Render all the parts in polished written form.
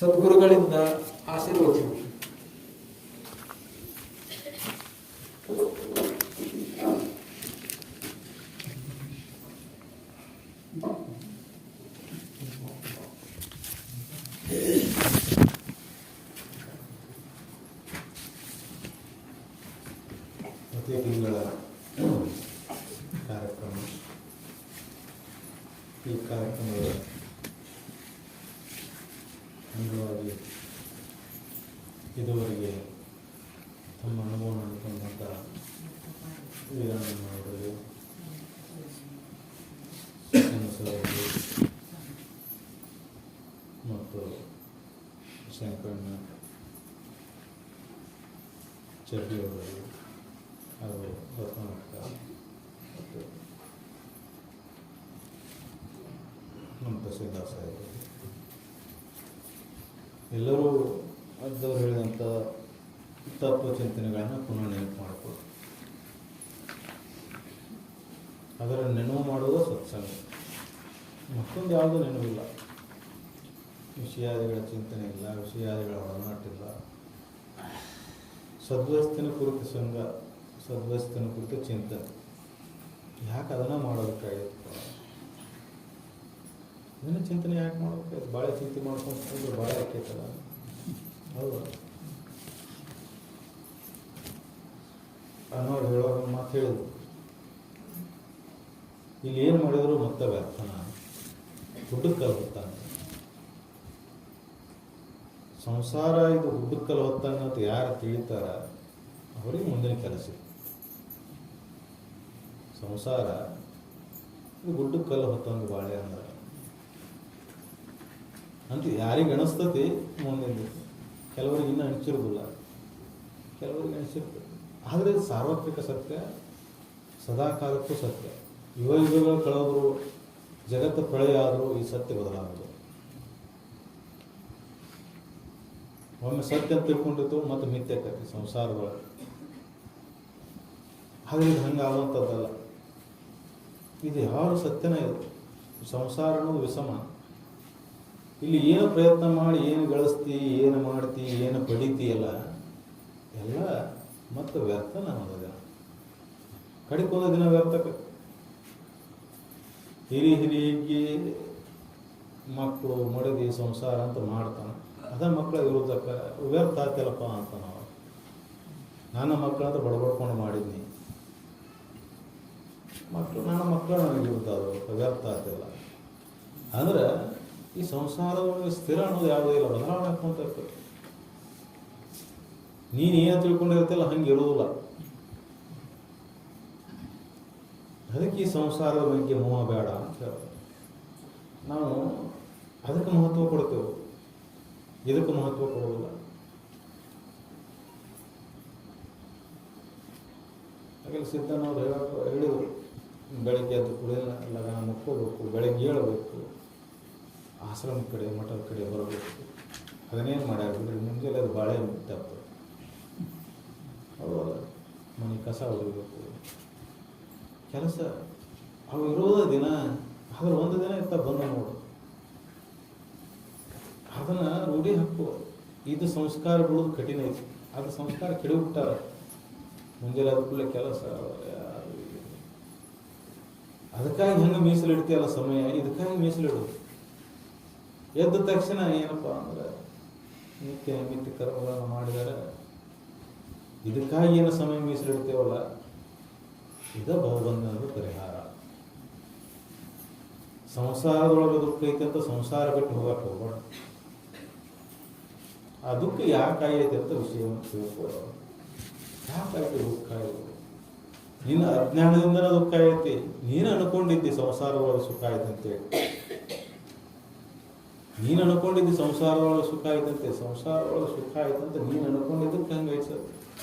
ಸದ್ಗುರುಗಳಿಂದ ಆಶೀರ್ವಚನ. ಪ್ರತಿ ತಿಂಗಳ ಕಾರ್ಯಕ್ರಮ. ಈ ಕಾರ್ಯಕ್ರಮದ ಅಂಗವಾಗಿ ಇದುವರೆಗೆ ತಮ್ಮ ಅನುಭವ ಮಾಡಿಕೊಂಡಂಥ ವೀರಣ್ಣನವರಿಗೆ, ಸರವರಿಗೆ ಮತ್ತು ಶಂಕರಣ್ಣ ಚಡ್ಡಿಯವರಿಗೆ ಹಾಗೂ ರತ್ನಕ್ಕ ಮತ್ತು ನಮ್ಮ ತಹಸೀಲ್ದಾರ್ ಸಾಹೇಬರು ಎಲ್ಲರೂ ಅದ್ದವ್ರು ಹೇಳಿದಂಥ ತತ್ವ ಚಿಂತನೆಗಳನ್ನು ಪುನಃ ನೆನಪು ಮಾಡಿಕೊಡು. ಅದರ ನೆನಪು ಮಾಡುವುದು ಸತ್ಸಂಗ, ಮತ್ತೊಂದು ಯಾವುದೂ ನೆನಪಿಲ್ಲ. ವಿಷಯಾದಿಗಳ ಚಿಂತನೆ ಇಲ್ಲ, ವಿಷಯಾದಿಗಳ ಒಡನಾಟಿಲ್ಲ. ಸದ್ವಸ್ತಿನ ಕುರಿತು ಸಂಘ, ಸದ್ವಸ್ತಿನ ಕುರಿತು ಚಿಂತನೆ. ಯಾಕೆ ಅದನ್ನು ಮಾಡೋದಕ್ಕಾಗಿತ್ತು? ಇದನ್ನು ಚಿಂತನೆ ಯಾಕೆ ಮಾಡ್ಬೇಕಾಯ್ತು? ಭಾಳ ಚಿಂತೆ ಮಾಡ್ಕೊಂಡು ಭಾಳ ಆಕೈತಲ್ಲ, ಹೌದು. ಅನ್ನೋರು ಹೇಳುವಾಗ ಮಾತು ಹೇಳಿದ್ರು, ಇಲ್ಲಿ ಏನು ಮಾಡಿದ್ರು ಮತ್ತೆ ವ್ಯರ್ಥನ, ಹುಡ್ಡಕ್ಕಲ್ಲಿ ಹೊತ್ತಾನ ಸಂಸಾರ. ಇದು ಹುಡ್ಡಕ್ಕಲ್ಲಿ ಹೊತ್ತಾನ ಅಂತ ಯಾರು ತಿಳಿತಾರ ಅವರಿಗೆ ಮುಂದಿನ ಕೆಲಸ. ಸಂಸಾರ ಇದು ಗುಡ್ಡಕ್ಕಲ್ಲಿ ಹೊತ್ತಂದು ಬಾಳೆ ಅಂದ್ರೆ ಅಂತ ಯಾರಿಗೆ ಅನಿಸ್ತತಿ ಮುಂದಿನ. ಕೆಲವರಿಗೆ ಇನ್ನೂ ಅನಿಸಿರೋದಿಲ್ಲ, ಕೆಲವರಿಗೆ ಅನಿಸಿರ್ತದೆ. ಆದರೆ ಸಾರ್ವತ್ರಿಕ ಸತ್ಯ, ಸದಾಕಾಲಕ್ಕೂ ಸತ್ಯ. ಯುಗಗಳು ಕಳೆದ್ರು, ಜಗತ್ತು ಪ್ರಳಯ ಆದರೂ ಈ ಸತ್ಯ ಬದಲಾಗೋದು. ಒಮ್ಮೆ ಸತ್ಯ ಅಂತ ತಿಳ್ಕೊಂಡಿರ್ತೇವೆ ಮತ್ತು ಮಿಥ್ಯ ಕಥೆ ಸಂಸಾರದೊಳಗೆ. ಆದರೆ ಇದು ಹಂಗೆ ಆಗುವಂಥದ್ದಲ್ಲ. ಇದು ಯಾವ ಸತ್ಯನೇ ಇದು. ಸಂಸಾರ ಅನ್ನೋದು ವಿಷಮ. ಇಲ್ಲಿ ಏನು ಪ್ರಯತ್ನ ಮಾಡಿ ಏನು ಗಳಿಸ್ತಿ, ಏನು ಮಾಡ್ತಿ, ಏನು ಪಡಿತೀಯಲ್ಲ, ಎಲ್ಲ ಮತ್ತು ವ್ಯರ್ಥ ನಮ್ಮದು ದಿನ. ಕಡಿಕೊಂದ ದಿನ ವ್ಯರ್ಥಕ್ಕೆ. ಹಿರಿಯರಿಗೆ ಮಕ್ಕಳು ಮಡದಿ ಸಂಸಾರ ಅಂತ ಮಾಡ್ತಾನೆ, ಅದ ಮಕ್ಕಳ ವಿರುದ್ಧಕ್ಕೆ ವ್ಯರ್ಥ ಆಗ್ತಿಲ್ಲಪ್ಪ ಅಂತ. ನಾವು ನನ್ನ ಮಕ್ಕಳಂತ ಬಡಬಡ್ಕೊಂಡು ಮಾಡಿದ್ನಿ, ಮಕ್ಕಳು ನನ್ನ ಮಕ್ಕಳು ನನಗೆ ವಿರುದ್ಧ ಅದು ವ್ಯರ್ಥ ಆಗ್ತಿಲ್ಲ. ಅಂದ್ರೆ ಈ ಸಂಸಾರದೊಳಗೆ ಸ್ಥಿರ ಅನ್ನೋದು ಯಾವುದೂ ಇಲ್ಲ, ಬದಲಾವಣೆ ಹಾಕೊಂತ ಇರ್ತದೆ. ನೀನು ಏನು ತಿಳ್ಕೊಂಡಿರ್ತಿಲ್ಲ ಹಂಗೆ ಇರೋದಿಲ್ಲ. ಅದಕ್ಕೆ ಈ ಸಂಸಾರದ ಬಗ್ಗೆ ಮೋಹ ಬೇಡ ಅಂತ ಹೇಳ್ತಾರೆ. ನಾವು ಅದಕ್ಕೆ ಮಹತ್ವ ಕೊಡ್ತೇವೆ, ಇದಕ್ಕೆ ಮಹತ್ವ ಕೊಡೋದಿಲ್ಲ. ಹಾಗೆಲ್ಲ ಸಿದ್ಧನವ್ರು ಹೇಳಿದರು, ಬೆಳಗ್ಗೆ ಎದ್ದು ಕೂಡ ಲಗನ ಮುಕ್ಕೋಬೇಕು, ಬೆಳಗ್ಗೆ ಏಳಬೇಕು, ಆಶ್ರಮ ಕಡೆ ಮಠದ ಕಡೆ ಬರಬೇಕು. ಅದನ್ನೇನು ಮಾಡ್ಯಾಬಿಡ್ರಿ, ಮುಂಜಾನೆ ಅದು ಬಾಳೆ ತಪ್ಪು. ಅವು ಮನೆ ಕಸ ಹೊಡಿಬೇಕು, ಕೆಲಸ ಅವು ಇರೋದ ದಿನ. ಆದ್ರೆ ಒಂದು ದಿನ ಇರ್ತಾ ಬಂದ ನೋಡು, ಅದನ್ನು ರೂಢಿ ಹಾಕು. ಇದು ಸಂಸ್ಕಾರ ಬಿಡೋದು ಕಠಿಣ ಐತಿ. ಅದು ಸಂಸ್ಕಾರ ಕೆಡಬಿಟ್ಟಾರ. ಮುಂಜಾನೆ ಆದ ಕೂಡಲೇ ಕೆಲಸ, ಅದಕ್ಕಾಗಿ ಹೆಂಗೆ ಮೀಸಲಿಡ್ತೀಯಲ್ಲ ಸಮಯ, ಇದಕ್ಕಾಗಿ ಮೀಸಲಿಡೋದು. ಎದ್ದ ತಕ್ಷಣ ಏನಪ್ಪ ಅಂದ್ರೆ ನಿತ್ಯ ನೈಮಿತ್ಯ ಕರ್ಮಗಳನ್ನು ಮಾಡಿದರೆ ಇದಕ್ಕಾಗಿ ಏನು ಸಮಯ ಮೀಸಲಿಡ್ತೇವಲ್ಲ, ಇದ ಬಹುಬಂಧನದ ಪರಿಹಾರ. ಸಂಸಾರದೊಳಗೆ ದುಃಖ ಐತೆ ಅಂತ ಸಂಸಾರ ಬಿಟ್ಟು ಹೋಗಕ್ಕೆ ಹೋಗೋಣ. ಆ ದುಃಖ ಯಾಕಾಗೈತೆ ಅಂತ ವಿಷಯವನ್ನು ತಿಳ್ಕೊಳ್ಳೋ. ಯಾಕಾಯ್ತು ದುಃಖ? ನಿನ್ನ ಅಜ್ಞಾನದಿಂದ ದುಃಖ ಐತಿ. ನೀನು ಅನ್ಕೊಂಡಿದ್ದಿ ಸಂಸಾರದೊಳಗೆ ಸುಖ ಆಯ್ತು ಅಂತೇಳಿ. ನೀನು ಅನ್ಕೊಂಡಿದ್ದಿ ಸಂಸಾರದೊಳಗೆ ಸುಖ ಆಯ್ತಂತೆ, ಸಂಸಾರದೊಳಗೆ ಸುಖ ಆಯ್ತಂತ ನೀನು ಅನ್ಕೊಂಡಿದ್ದಕ್ಕೆ ಹಂಗೆ ಐತೆ.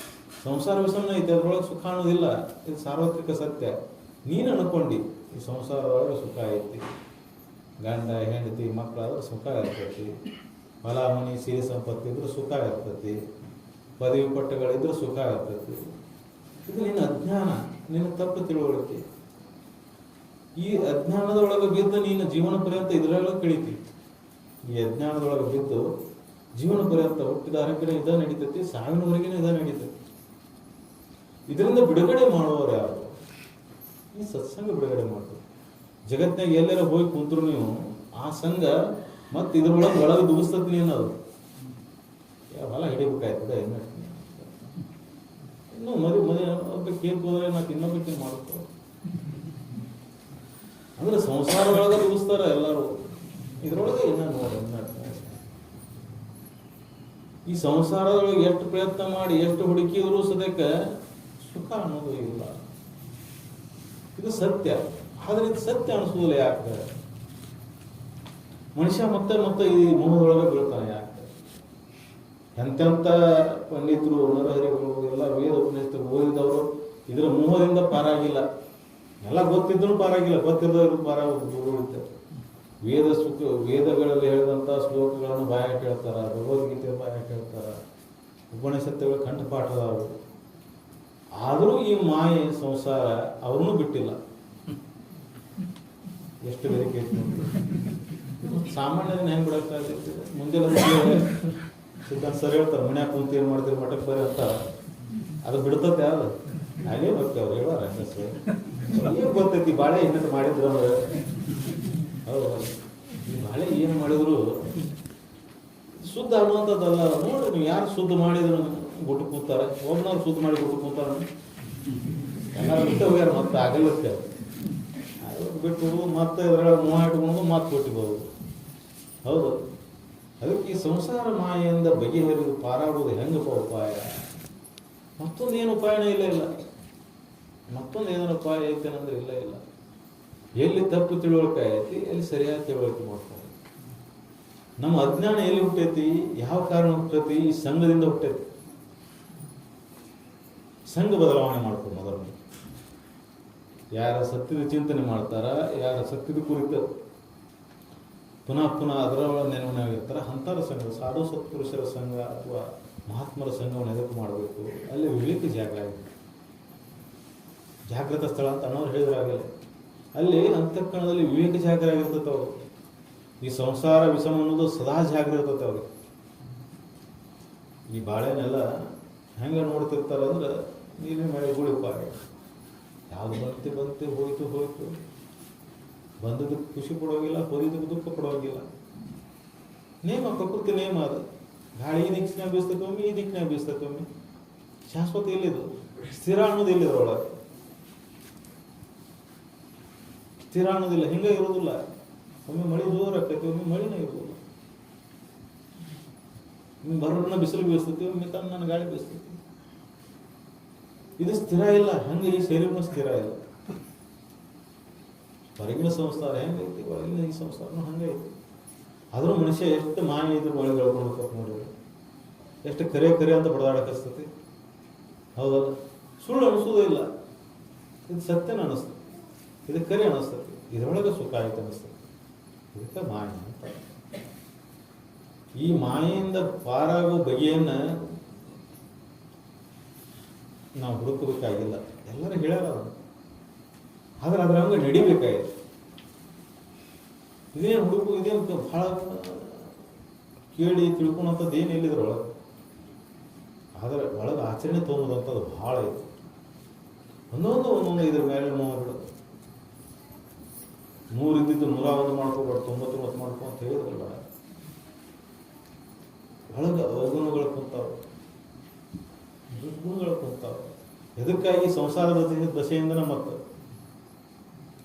ಸಂಸಾರ ವಿಷಮ ಐತೆ, ಅದ್ರೊಳಗೆ ಸುಖ ಅನ್ನೋದಿಲ್ಲ. ಇದು ಸಾರ್ವತ್ರಿಕ ಸತ್ಯ. ನೀನು ಅನ್ಕೊಂಡು ಈ ಸಂಸಾರದೊಳಗೆ ಸುಖ ಐತಿ, ಗಂಡ ಹೆಂಡತಿ ಮಕ್ಕಳಾದ್ರೆ ಸುಖ ಇರ್ತೈತಿ, ಹೊಲ ಮನೆ ಸಿರಿ ಸಂಪತ್ತು ಇದ್ರೂ ಸುಖ ಇರ್ತೈತಿ, ಪದವಿ ಪಟ್ಟಗಳಿದ್ರೂ ಸುಖ ಇರ್ತೈತಿ. ಇದು ನಿನ್ನ ಅಜ್ಞಾನ, ನಿನ್ನ ತಪ್ಪು ತಿಳುವಳಿಕೆ. ಈ ಅಜ್ಞಾನದೊಳಗೆ ಬಿದ್ದು ನೀನು ಜೀವನ ಪರ್ಯಂತ ಇದರೊಳಗೆ ಕಳೀತಿ. ಈ ಅಜ್ಞಾನದೊಳಗೆ ಬಿದ್ದು ಜೀವನ ಪರ್ಯಂತ ಹುಟ್ಟಿದ ಆರೋಗ್ಯನ ಇದ ನಡೀತೈತಿ, ಸಾವಿನವರೆಗಿನ ಇದ ನಡೀತೈತಿ. ಇದರಿಂದ ಬಿಡುಗಡೆ ಮಾಡುವವರು ಯಾರು? ಈ ಸತ್ಸಂಗ ಬಿಡುಗಡೆ ಮಾಡ್ತಾರೆ. ಜಗತ್ತಿನಾಗ ಎಲ್ಲರ ಹೋಗಿ ಕುಂತ್ರು ನೀವು ಆ ಸಂಘ ಮತ್ತೆ ಒಳಗೆ ದುಗಿಸ್ತತಿ ನೀನು. ಅದು ಹೊಲ ಹಿಡಿಬೇಕಾಯ್ತದೆ. ಇನ್ನು ಮದುವೆ ಒಬ್ಬಕ್ಕೆ ಏನ್ ಹೋದ್ರೆ ನಾಲ್ಕು ಇನ್ನೊಬ್ಬಕ್ಕೆ ಮಾಡುತ್ತೋ ಅಂದ್ರೆ ಸಂಸಾರದೊಳಗೆ ದುಗಿಸ್ತಾರ ಎಲ್ಲರೂ. ಇದ್ರೊಳಗೆ ಇನ್ನ ನೋಡಿ ಈ ಸಂಸಾರದೊಳಗೆ ಎಷ್ಟು ಪ್ರಯತ್ನ ಮಾಡಿ ಎಷ್ಟು ಹುಡುಕಿದ್ರು ಸದ್ಯಕ್ಕೆ ಸುಖ ಅನ್ನೋದು ಇಲ್ಲ. ಇದು ಸತ್ಯ. ಆದ್ರೆ ಇದು ಸತ್ಯ ಅನಿಸೋದಿಲ್ಲ. ಯಾಕೆ ಮನುಷ್ಯ ಮತ್ತೆ ಮತ್ತೆ ಈ ಮೋಹದೊಳಗೆ ಬೀಳ್ತಾನೆ? ಯಾಕೆ? ಎಂತೆಂಥ ಪಂಡಿತರು, ನರಹರಿಗಳು, ಎಲ್ಲ ವೇದ ಉಪನಿಷತ್ತು ಓದಿದವರು ಇದರ ಮೋಹದಿಂದ ಪಾರಾಗಿಲ್ಲ. ಎಲ್ಲ ಗೊತ್ತಿದ್ರು ಪಾರಾಗಿಲ್ಲ, ಗೊತ್ತಿರೋರು ಪಾರಾಗುತ್ತೆ. ವೇದಗಳಲ್ಲಿ ಹೇಳಿದಂಥ ಶ್ಲೋಕಗಳನ್ನು ಬಾಯಾಟ ಹೇಳ್ತಾರ, ಭಗವದ್ಗೀತೆ ಬಾಯಾಟ ಹೇಳ್ತಾರ, ಉಪನಿಷತ್ತುಗಳು ಕಂಠಪಾಠದವರು. ಆದರೂ ಈ ಮಾಯೆ ಸಂಸಾರ ಅವ್ರನ್ನೂ ಬಿಟ್ಟಿಲ್ಲ. ಎಷ್ಟು ಬೇರೆ ಸಾಮಾನ್ಯರನ್ನ ಹೆಂಗ್ ಬಿಡಕ್ಕಾಗ್ತೈತಿ? ಮುಂಜಾನೆ ಸಿದ್ಧಾಂತ ಸರಿ ಹೇಳ್ತಾರೆ, ಮನ್ಯಾಗ ಕುಂತ ಏನ್ ಮಾಡ್ತೀರಿ ಮಠಕ್ಕೆ ಬರ್ರಿ ಅಂತ. ಅದು ಬಿಡ್ತತೆ ಅದು ಹಾಗೇ ಬರ್ತೀವಿ. ಅವ್ರು ಹೇಳೋರ ಏನ್ ಗೊತ್ತೈತಿ ಬಾಳೆ ಇನ್ನಟ್ಟು ಮಾಡಿದ್ರು ಅಂದ್ರೆ. ಹೌದು, ಈ ಬಾಳೆ ಏನು ಮಾಡಿದ್ರು ಶುದ್ಧ ಅನ್ನುವಂಥದ್ದಲ್ಲ. ನೋಡ್ರಿ ನೀವು ಯಾರು ಶುದ್ಧ ಮಾಡಿದ್ರು ಬಿಟ್ಟು ಕೂತಾರೆ. ಒಬ್ಬನವ್ರು ಶುದ್ಧ ಮಾಡಿ ಬಿಟ್ಟು ಕೂತಾರ, ಎಲ್ಲರೂ ಬಿಟ್ಟು ಹೋಗ್ಯಾರ. ಮತ್ತೆ ಆಗಲ್ಲಕ್ಕೆ ಬಿಟ್ಟು ಮತ್ತೆ ಇದ್ರೊಳಗೆ ಮೋಹ ಇಟ್ಕೊಂಡು ಮತ್ತೆ ಕೊಟ್ಟಿಬೋದು. ಹೌದು, ಅದಕ್ಕೆ ಈ ಸಂಸಾರ ಮಾಯೆಯಿಂದ ಬಗೆಹರಿದು ಪಾರಾಡುವುದು ಹೆಂಗಪ್ಪ ಉಪಾಯ? ಮತ್ತೊಂದೇನು ಉಪಾಯನೇ ಇಲ್ಲ. ಮತ್ತೊಂದು ಏನಾರ ಉಪಾಯ ಐತೇನಂದ್ರೆ ಇಲ್ಲ. ಎಲ್ಲಿ ತಪ್ಪು ತಿಳುವಳಿಕೆ ಐತಿ ಅಲ್ಲಿ ಸರಿಯಾದ ತಿಳುವಳಿಕೆ ಮಾಡ್ತಾರೆ. ನಮ್ಮ ಅಜ್ಞಾನ ಎಲ್ಲಿ ಹುಟ್ಟೈತಿ? ಯಾವ ಕಾರಣ ಹುಟ್ಟೈತಿ? ಈ ಸಂಘದಿಂದ ಹುಟ್ಟೈತಿ. ಸಂಘ ಬದಲಾವಣೆ ಮಾಡ್ತಾರೆ. ಮೊದಲು ಯಾರ ಸತ್ಯದ ಚಿಂತನೆ ಮಾಡ್ತಾರ, ಯಾರ ಸತ್ಯದ ಕುರಿತು ಪುನಃ ಅದರ ನೆನಪಿನಾಗಿರ್ತಾರ, ಅಂಥರ ಸಂಘ, ಸಾಧು ಸತ್ಪುರುಷರ ಸಂಘ ಅಥವಾ ಮಹಾತ್ಮರ ಸಂಘವನ್ನು ಎದಕ್ಕೆ ಮಾಡಬೇಕು? ಅಲ್ಲಿ ವಿವೇಕ ಜಾಗ ಆಗಿದೆ. ಜಾಗೃತ ಸ್ಥಳ ಅಂತ ಅಣ್ಣವ್ರು ಹೇಳಿದ್ರಾಗಲೇ ಅಲ್ಲಿ ಅಂತಃಕರಣದಲ್ಲಿ ವಿವೇಕ ಜಾಗರ ಆಗಿರ್ತೈತೆ. ಅವರು ಈ ಸಂಸಾರ ವಿಷಮ ಅನ್ನೋದು ಸದಾ ಜಾಗರ ಇರ್ತೈತೆ ಅವ್ರಿಗೆ. ಈ ಬಾಳೆನೆಲ್ಲ ಹೆಂಗೆ ನೋಡ್ತಿರ್ತಾರೆ ಅಂದ್ರೆ ನೀರಿನ ಮಳೆ ಗುಳಿಪಾಯ. ಯಾವ್ದು ಬಂತೆ ಹೋಯ್ತು. ಬಂದದಕ್ಕೆ ಖುಷಿ ಪಡೋಗಿಲ್ಲ, ಹೋದಿದ್ದಕ್ಕೆ ದುಃಖ ಪಡೋಗಿಲ್ಲ. ನೇಮ, ಪ್ರಕೃತಿ ನೇಮ ಅದು. ಗಾಳಿ ಈ ದಿಕ್ಕಿನಾಗ ಬೀಸ್ತೈತೊಮ್ಮೆ, ಈ ದಿಕ್ಕಿನಾಗ ಬೀಸ್ತೈತೊಮ್ಮೆ. ಶಾಶ್ವತ ಎಲ್ಲಿದು? ಸ್ಥಿರ ಅನ್ನೋದು ಎಲ್ಲಿದ್ರೊಳಗೆ? ಸ್ಥಿರ ಅನ್ನೋದಿಲ್ಲ, ಹಿಂಗೆ ಇರೋದಿಲ್ಲ. ಒಮ್ಮೆ ಮಳೆ ಜೋರು ಆಗ್ತೈತಿ, ಒಮ್ಮೆ ಮಳಿನ ಇರೋದಿಲ್ಲ. ಬರೋಣ ಬಿಸಿಲು ಬೀಸ್ತೈತಿ, ಒಮ್ಮೆ ತನ್ನ ಗಾಳಿ ಬೀಸ್ತೈತಿ. ಇದು ಸ್ಥಿರ ಇಲ್ಲ. ಹಂಗೆ ಈ ಶರೀರನೂ ಸ್ಥಿರ ಇಲ್ಲ. ಹೊರಗಿನ ಸಂಸಾರ ಹೆಂಗೈತಿ, ಒಳಗಿನ ಈ ಸಂಸಾರನೂ ಹಂಗೈತಿ. ಆದ್ರೂ ಮನುಷ್ಯ ಎಷ್ಟು ಮಾಯ ಇದ್ರು ಒಳಗೆ ಹೇಳ್ಕೊಳ್ಬೇಕು ನೋಡಿದ್ರೆ, ಎಷ್ಟು ಕರೆ ಅಂತ ಬಡದಾಡಕಸ್ತತಿ. ಹೌದಲ್ಲ? ಸುಳ್ಳು ಅನಿಸೋದೇ ಇಲ್ಲ. ಇದು ಸತ್ಯನ ಅನಿಸ್ತದೆ, ಇದು ಕರೆ ಅನಿಸ್ತದೆ, ಇದರೊಳಗೆ ಸುಖ ಆಯ್ತು ಅನಿಸ್ತದೆ. ಇದಕ್ಕೆ ಮಾಯ ಅಂತ. ಈ ಮಾಯೆಯಿಂದ ಪಾರಾಗೋ ಬಗೆಯನ್ನ ನಾವು ಹುಡುಕಬೇಕಾಗಿಲ್ಲ. ಎಲ್ಲರೂ ಹೇಳ್ಯಾರ ಅವರು. ಆದ್ರೆ ಅದ್ರ ಹಂಗೆ ನಡಿಬೇಕಾಯ್ತು. ಇದೇನು ಹುಡುಕು, ಇದೇನು ಬಹಳ ಕೇಳಿ ತಿಳ್ಕೊಳಂಥದ್ದು ಏನು ಎಲ್ಲಿದ್ರೊಳಗೆ. ಆದ್ರೆ ಒಳಗೆ ಆಚರಣೆ ತೊಗೊಂಬಂಥದ್ದು ಭಾಳ ಐತಿ. ಒಂದೊಂದು ಇದ್ರ ಮೇಲೆ ನೋಡ್ಬಿಡೋದು. 100 ಇದ್ದಿದ್ದು 101 ಮಾಡ್ಕೋಬಾರ್ದು, 99 ಮಾಡ್ಕೊ ಅಂತ ಹೇಳಿದ್ರಲ್ಲ. ಒಳಗೆ ಅವಗುಣಗಳು ಕುಂತಾವೆ, ದುರ್ಗುಣಗಳು ಕುಂತಾವೆ. ಎದಕ್ಕಾಗಿ? ಸಂಸಾರದ ದಶೆಯಿಂದನ. ಮತ್ತೆ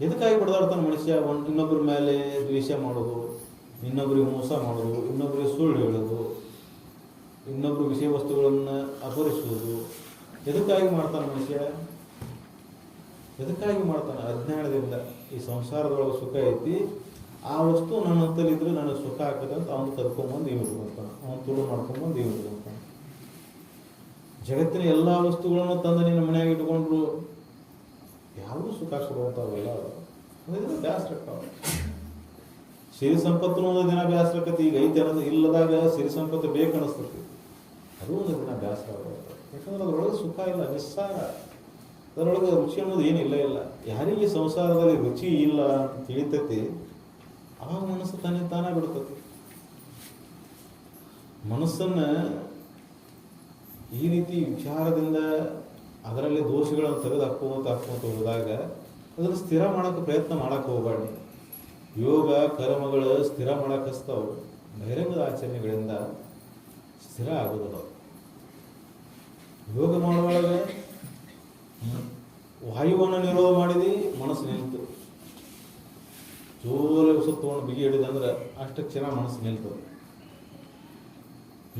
ಎದಕ್ಕಾಗಿ ಬಡದಾಡ್ತಾನೆ ಮನುಷ್ಯ? ಇನ್ನೊಬ್ಬರ ಮೇಲೆ ದ್ವೇಷ ಮಾಡೋದು, ಇನ್ನೊಬ್ಬರಿಗೆ ಮೋಸ ಮಾಡೋದು, ಇನ್ನೊಬ್ಬರಿಗೆ ಸುಳ್ಳು ಹೇಳೋದು, ಇನ್ನೊಬ್ಬರು ವಿಷಯ ವಸ್ತುಗಳನ್ನು ಅಪಹರಿಸುವುದು. ಎದಕ್ಕಾಗಿ ಮಾಡ್ತಾನೆ ಮನುಷ್ಯ? ಎದಕ್ಕಾಗಿ ಮಾಡ್ತಾನೆ? ಅಜ್ಞಾನದಿಂದ. ಈ ಸಂಸಾರದೊಳಗೆ ಸುಖ ಐತಿ, ಆ ವಸ್ತು ನನ್ನ ಹತ್ತಲಿದ್ರೆ ನನಗೆ ಸುಖ ಆಗ್ತದೆ ಅಂತ ಅವನು ತರ್ಕೊಂಬಂದು ಇವ್ ಇಟ್ಕೊತಾನೆ, ಅವನು ತುಳು ಮಾಡ್ಕೊಂಬಂದು ಇವ್ ಇಟ್ಕೊತಾನೆ. ಜಗತ್ತಿನ ಎಲ್ಲ ವಸ್ತುಗಳನ್ನು ತಂದು ನಿನ್ನ ಮನೆಯಾಗ ಇಟ್ಕೊಂಡ್ರು ಯಾವುದೂ ಸುಖ ಕೊಡುವಂಥವೆಲ್ಲ ಅದರಿಂದ ಬ್ಯಾಸ್ರಕ್ಕಾವ. ಸಿರಿ ಸಂಪತ್ತು ಒಂದು ದಿನ ಬ್ಯಾಸ್ರಕ್ಕತಿ. ಈಗ ಐತೆ ಅನ್ನೋದು ಇಲ್ಲದಾಗ ಸಿರಿ ಸಂಪತ್ತು ಬೇಕನ್ನಿಸ್ತತಿ, ಅದು ಒಂದು ದಿನ ಬ್ಯಾಸರ ಆಗುತ್ತೆ. ಯಾಕಂದ್ರೆ ಅದರೊಳಗೆ ಸುಖ ಇಲ್ಲ, ನಿಸ್ಸಾರ. ಅದರೊಳಗೆ ರುಚಿ ಅನ್ನೋದು ಏನಿಲ್ಲ. ಯಾರಿಗೆ ಸಂಸಾರದಲ್ಲಿ ರುಚಿ ಇಲ್ಲ ಅಂತ ತಿಳಿತೈತಿ, ಆವಾಗ ಮನಸ್ಸು ತಾನೇ ಬಿಡ್ತತಿ. ಮನಸ್ಸನ್ನು ಈ ರೀತಿ ವಿಚಾರದಿಂದ ಅದರಲ್ಲಿ ದೋಷಗಳನ್ನು ತೆಗೆದು ಹಾಕ್ಕೊಂತ ಹೋದಾಗ ಅದನ್ನು ಸ್ಥಿರ ಮಾಡೋಕ್ಕೆ ಪ್ರಯತ್ನ ಮಾಡಕ್ಕೆ ಹೋಗಬಾರ್ದು. ಯೋಗ ಕರ್ಮಗಳು ಸ್ಥಿರ ಮಾಡಕ್ಕೆ ಹಚ್ತಾವು, ಬಹಿರಂಗದ ಆಚರಣೆಗಳಿಂದ ಸ್ಥಿರ ಆಗೋದಿಲ್ಲ. ಯೋಗ ಮಾಡುವಾಗ ವಾಯುವನ್ನು ನಿರೋಧ ಮಾಡಿದಿ, ಮನಸ್ಸು ನಿಲ್ತು. ಜೋರ ಉಸಿರು ತೊಗೊಂಡು ಬಿಗಿ ಹಿಡಿದಂದ್ರೆ ಅಷ್ಟಕ್ಕೆ ಚೆನ್ನಾಗಿ ಮನಸ್ಸು ನಿಲ್ತದೆ.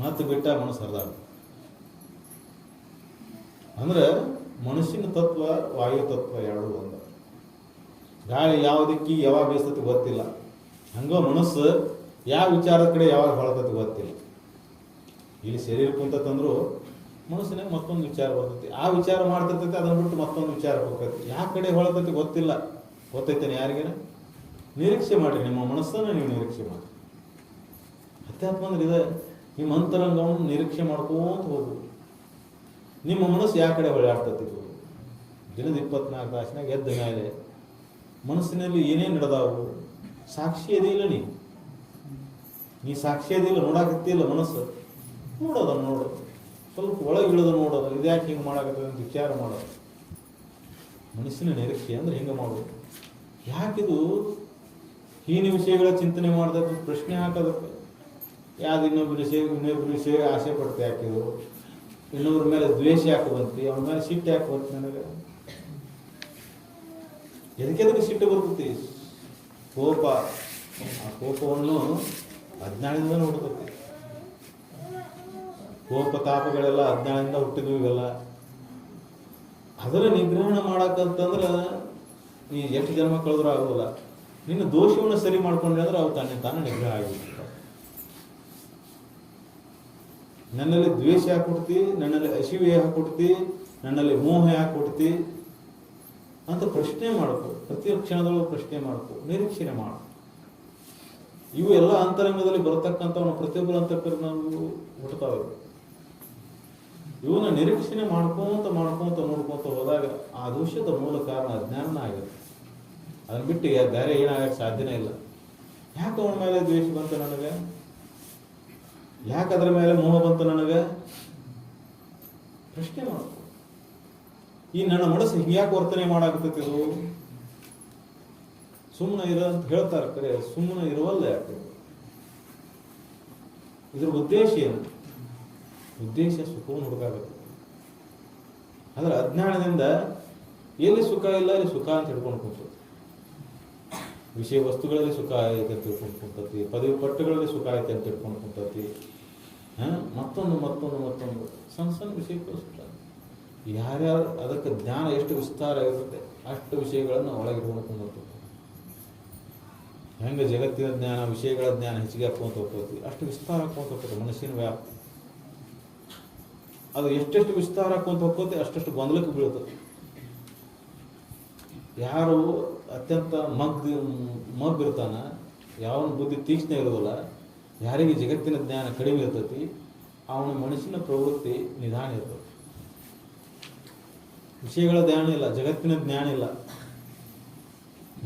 ಮತ್ತು ಬಿಟ್ಟ ಮನಸ್ಸು ಹರಿದಾಡ. ಅಂದ್ರೆ ಮನುಷ್ಯನ ತತ್ವ ವಾಯು ತತ್ವ ಎರಡು ಒಂದು. ಗಾಳಿ ಯಾವ ದಿಕ್ಕಿ ಯಾವಾಗ ಬೀಸ್ತತಿ ಗೊತ್ತಿಲ್ಲ. ಹಂಗ ಮನಸ್ಸು ಯಾವ ವಿಚಾರದ ಕಡೆ ಯಾವಾಗ ಹೊಳತತಿ ಗೊತ್ತಿಲ್ಲ. ಇಲ್ಲಿ ಶರೀರ ಕುಂತಂದ್ರು ಮನಸ್ಸಿನಾಗ ಮತ್ತೊಂದು ವಿಚಾರ ಬರ್ತೈತಿ. ಆ ವಿಚಾರ ಮಾಡ್ತಿರ್ತೈತಿ, ಅದನ್ನ ಬಿಟ್ಟು ಮತ್ತೊಂದು ವಿಚಾರ ಹೋಗ್ತೈತಿ. ಯಾವ ಕಡೆ ಹೊಳತತಿ ಗೊತ್ತಿಲ್ಲ. ಗೊತ್ತೈತೇನೆ ಯಾರಿಗೇನ? ನಿರೀಕ್ಷೆ ಮಾಡಿರಿ, ನಿಮ್ಮ ಮನಸ್ಸನ್ನು ನೀವು ನಿರೀಕ್ಷೆ ಮಾಡಿ. ಅಧ್ಯಾತ್ಮ ಅಂದ್ರೆ ಇದೆ. ನಿಮ್ಮ ಅಂತರಂಗವನ್ನು ನಿರೀಕ್ಷೆ ಮಾಡ್ಕೊಂತ ಹೋಗು. ನಿಮ್ಮ ಮನಸ್ಸು ಯಾವ ಕಡೆ ಹೊಳೆಯಾಡ್ತತಿ? ದಿನದ 24 ತಾಸಿನಾಗ ಎದ್ದ ಮೇಲೆ ಮನಸ್ಸಿನಲ್ಲಿ ಏನೇನು ನಡೆದಾವು? ಸಾಕ್ಷಿ ಅದಿಲ್ಲ. ನೀ ಸಾಕ್ಷಿ ಅದಿಲ್ಲ, ನೋಡಾಕತ್ತಿಲ್ಲ. ಮನಸ್ಸು ನೋಡೋದ, ನೋಡೋದು ಸ್ವಲ್ಪ ಒಳಗೆ ಇಳಿದು ನೋಡೋದು. ಇದ್ಯಾಕೆ ಹಿಂಗೆ ಮಾಡಾಕತ್ತದ ಅಂತ ವಿಚಾರ ಮಾಡೋದು. ಮನಸ್ಸಿನ ನಿರೀಕ್ಷೆ ಅಂದ್ರೆ ಹಿಂಗೆ ಮಾಡೋದು. ಯಾಕಿದು ಹೀನ ವಿಷಯಗಳ ಚಿಂತನೆ ಮಾಡ್ದಕ್ಕೆ ಪ್ರಶ್ನೆ ಹಾಕೋದಕ್ಕೆ? ಯಾವ್ದು ಇನ್ನೊಬ್ಬರ ವಿಷಯ ಆಸೆ ಪಡ್ತೆ ಯಾಕಿದು? ಇನ್ನೊಬ್ಬರ ಮೇಲೆ ದ್ವೇಷ ಯಾಕೆ ಬಂತಿ? ಅವನ ಮೇಲೆ ಸಿಟ್ಟು ಯಾಕೆ ಬಂತು ನನಗೆ? ಎದಕ್ಕೆ ಸಿಟ್ಟು ಬರ್ತೈತಿ? ಕೋಪ. ಆ ಕೋಪವನ್ನು ಅಜ್ಞಾನದಿಂದ ನೋಡ್ತೈತಿ. ಕೋಪ ತಾಪಗಳೆಲ್ಲ ಅಜ್ಞಾನದಿಂದ ಹುಟ್ಟಿದ್ವು. ಇವೆಲ್ಲ ಅದರ ನಿಗ್ರಹಣ ಮಾಡಕ್ಕಂತಂದ್ರೆ ನೀ ಎಷ್ಟು ಜನ್ಮ ಕಳೆದ್ರೂ ಆಗೋಲ್ಲ. ನಿನ್ನ ದೋಷವನ್ನು ಸರಿ ಮಾಡ್ಕೊಂಡ್ರೆ ಅಂದ್ರೆ ಅವು ತಾನೇ ನಿಗ್ರಹ ಆಗಿಬಿಡ್ತಾವೆ. ನನ್ನಲ್ಲಿ ದ್ವೇಷ ಯಾಕೆ ಕೊಡ್ತಿ? ನನ್ನಲ್ಲಿ ಹಸಿವೆ ಯಾಕೆ ಕೊಡ್ತಿ? ನನ್ನಲ್ಲಿ ಮೋಹ ಯಾಕೆ ಕೊಡ್ತಿ ಅಂತ ಪ್ರಶ್ನೆ ಮಾಡ್ಕೊ. ಪ್ರತಿ ಕ್ಷಣದೊಳಗೆ ಪ್ರಶ್ನೆ ಮಾಡ್ಕೊ, ನಿರೀಕ್ಷಣೆ ಮಾಡು. ಇವು ಎಲ್ಲ ಅಂತರಂಗದಲ್ಲಿ ಬರತಕ್ಕಂಥವನ್ನ ಪ್ರತಿಯೊಬ್ಬರ ಅಂತಃಕರಣವು ಹುಟ್ಟುತ್ತಾವೆ. ಇವನ್ನ ನಿರೀಕ್ಷಣೆ ಮಾಡ್ಕೊಂತ ನೋಡ್ಕೊಂತ ಹೋದಾಗ ಆ ದೋಷದ ಮೂಲ ಕಾರಣ ಅಜ್ಞಾನ ಆಗುತ್ತೆ. ಅದನ್ನ ಬಿಟ್ಟು ಬೇರೆ ಏನಾಗಕ್ಕೆ ಸಾಧ್ಯನೇ ಇಲ್ಲ. ಯಾಕೆ ಅವನ ಮೇಲೆ ದ್ವೇಷ ಬಂತು ನನಗೆ? ಯಾಕೆ ಅದರ ಮೇಲೆ ಮೋಹ ಬಂತು ನನಗೆ? ಪ್ರಶ್ನೆ ಮಾಡ್ಕೊ. ಈ ನನ್ನ ಮನಸ್ಸು ಹಿಂಗ್ಯಾಕೆ ವರ್ತನೆ ಮಾಡಾಕತ್ತಿದು? ಸುಮ್ಮನೆ ಇರ ಅಂತ ಹೇಳ್ತಾರೆ, ಕರೆ ಸುಮ್ಮನೆ ಇರುವಲ್ಲ. ಯಾಕೆ? ಇದ್ರ ಉದ್ದೇಶ ಏನು? ಉದ್ದೇಶ ಸುಖವನ್ನು ಹುಡುಕಾಗುತ್ತೆ. ಅಂದ್ರೆ ಅಜ್ಞಾನದಿಂದ ಎಲ್ಲಿ ಸುಖ ಇಲ್ಲ ಅಲ್ಲಿ ಸುಖ ಅಂತ ಹಿಡ್ಕೊಂಡು ಕುಂತತಿ. ವಿಷಯ ವಸ್ತುಗಳಲ್ಲಿ ಸುಖ ಐತೆ ಅಂತ ತಿಳ್ಕೊಂಡು ಕುಂತತಿ. ಪದವಿ ಪಟ್ಟುಗಳಲ್ಲಿ ಸುಖ ಐತೆ ಅಂತ ತಿಳ್ಕೊಂಡು ಕುಂತತಿ. ಮತ್ತೊಂದು ಸಣ್ಣ ವಿಷಯಕ್ಕೂ ಸುಖ. ಯಾರ್ಯಾರು ಅದಕ್ಕೆ ಜ್ಞಾನ ಎಷ್ಟು ವಿಸ್ತಾರ ಇರುತ್ತೆ ಅಷ್ಟು ವಿಷಯಗಳನ್ನು ಒಳಗಿಡ್ಕೊಂಡು ಕುಂದಿರ್ತೀವಿ. ಹೆಂಗೆ ಜಗತ್ತಿನ ಜ್ಞಾನ, ವಿಷಯಗಳ ಜ್ಞಾನ ಹೆಚ್ಚಿಗೆ ಹಾಕೊಂತ ಹೋಗ್ತೈತಿ, ಅಷ್ಟು ವಿಸ್ತಾರ ಹಾಕೊಂತ ಹೋಗ್ತದೆ ಮನಸ್ಸಿನ ವ್ಯಾಪ್ತಿ. ಅದು ಎಷ್ಟೆಷ್ಟು ವಿಸ್ತಾರ ಹಾಕೊಂತ ಹೋಗ್ತೈತಿ ಅಷ್ಟಷ್ಟು ಗೊಂದಲಕ್ಕೆ ಬೀಳ್ತದೆ. ಯಾರು ಅತ್ಯಂತ ಮಗ್ಗಿರ್ತಾನ, ಯಾವನ ಬುದ್ಧಿ ತೀಕ್ಷ್ಣ ಇರೋದಿಲ್ಲ, ಯಾರಿಗೆ ಜಗತ್ತಿನ ಜ್ಞಾನ ಕಡಿಮೆ ಇರ್ತೈತಿ, ಅವನ ಮನಸ್ಸಿನ ಪ್ರವೃತ್ತಿ ನಿಧಾನ ಇರ್ತದೆ. ವಿಷಯಗಳ ಜ್ಞಾನ ಇಲ್ಲ, ಜಗತ್ತಿನ ಜ್ಞಾನ ಇಲ್ಲ,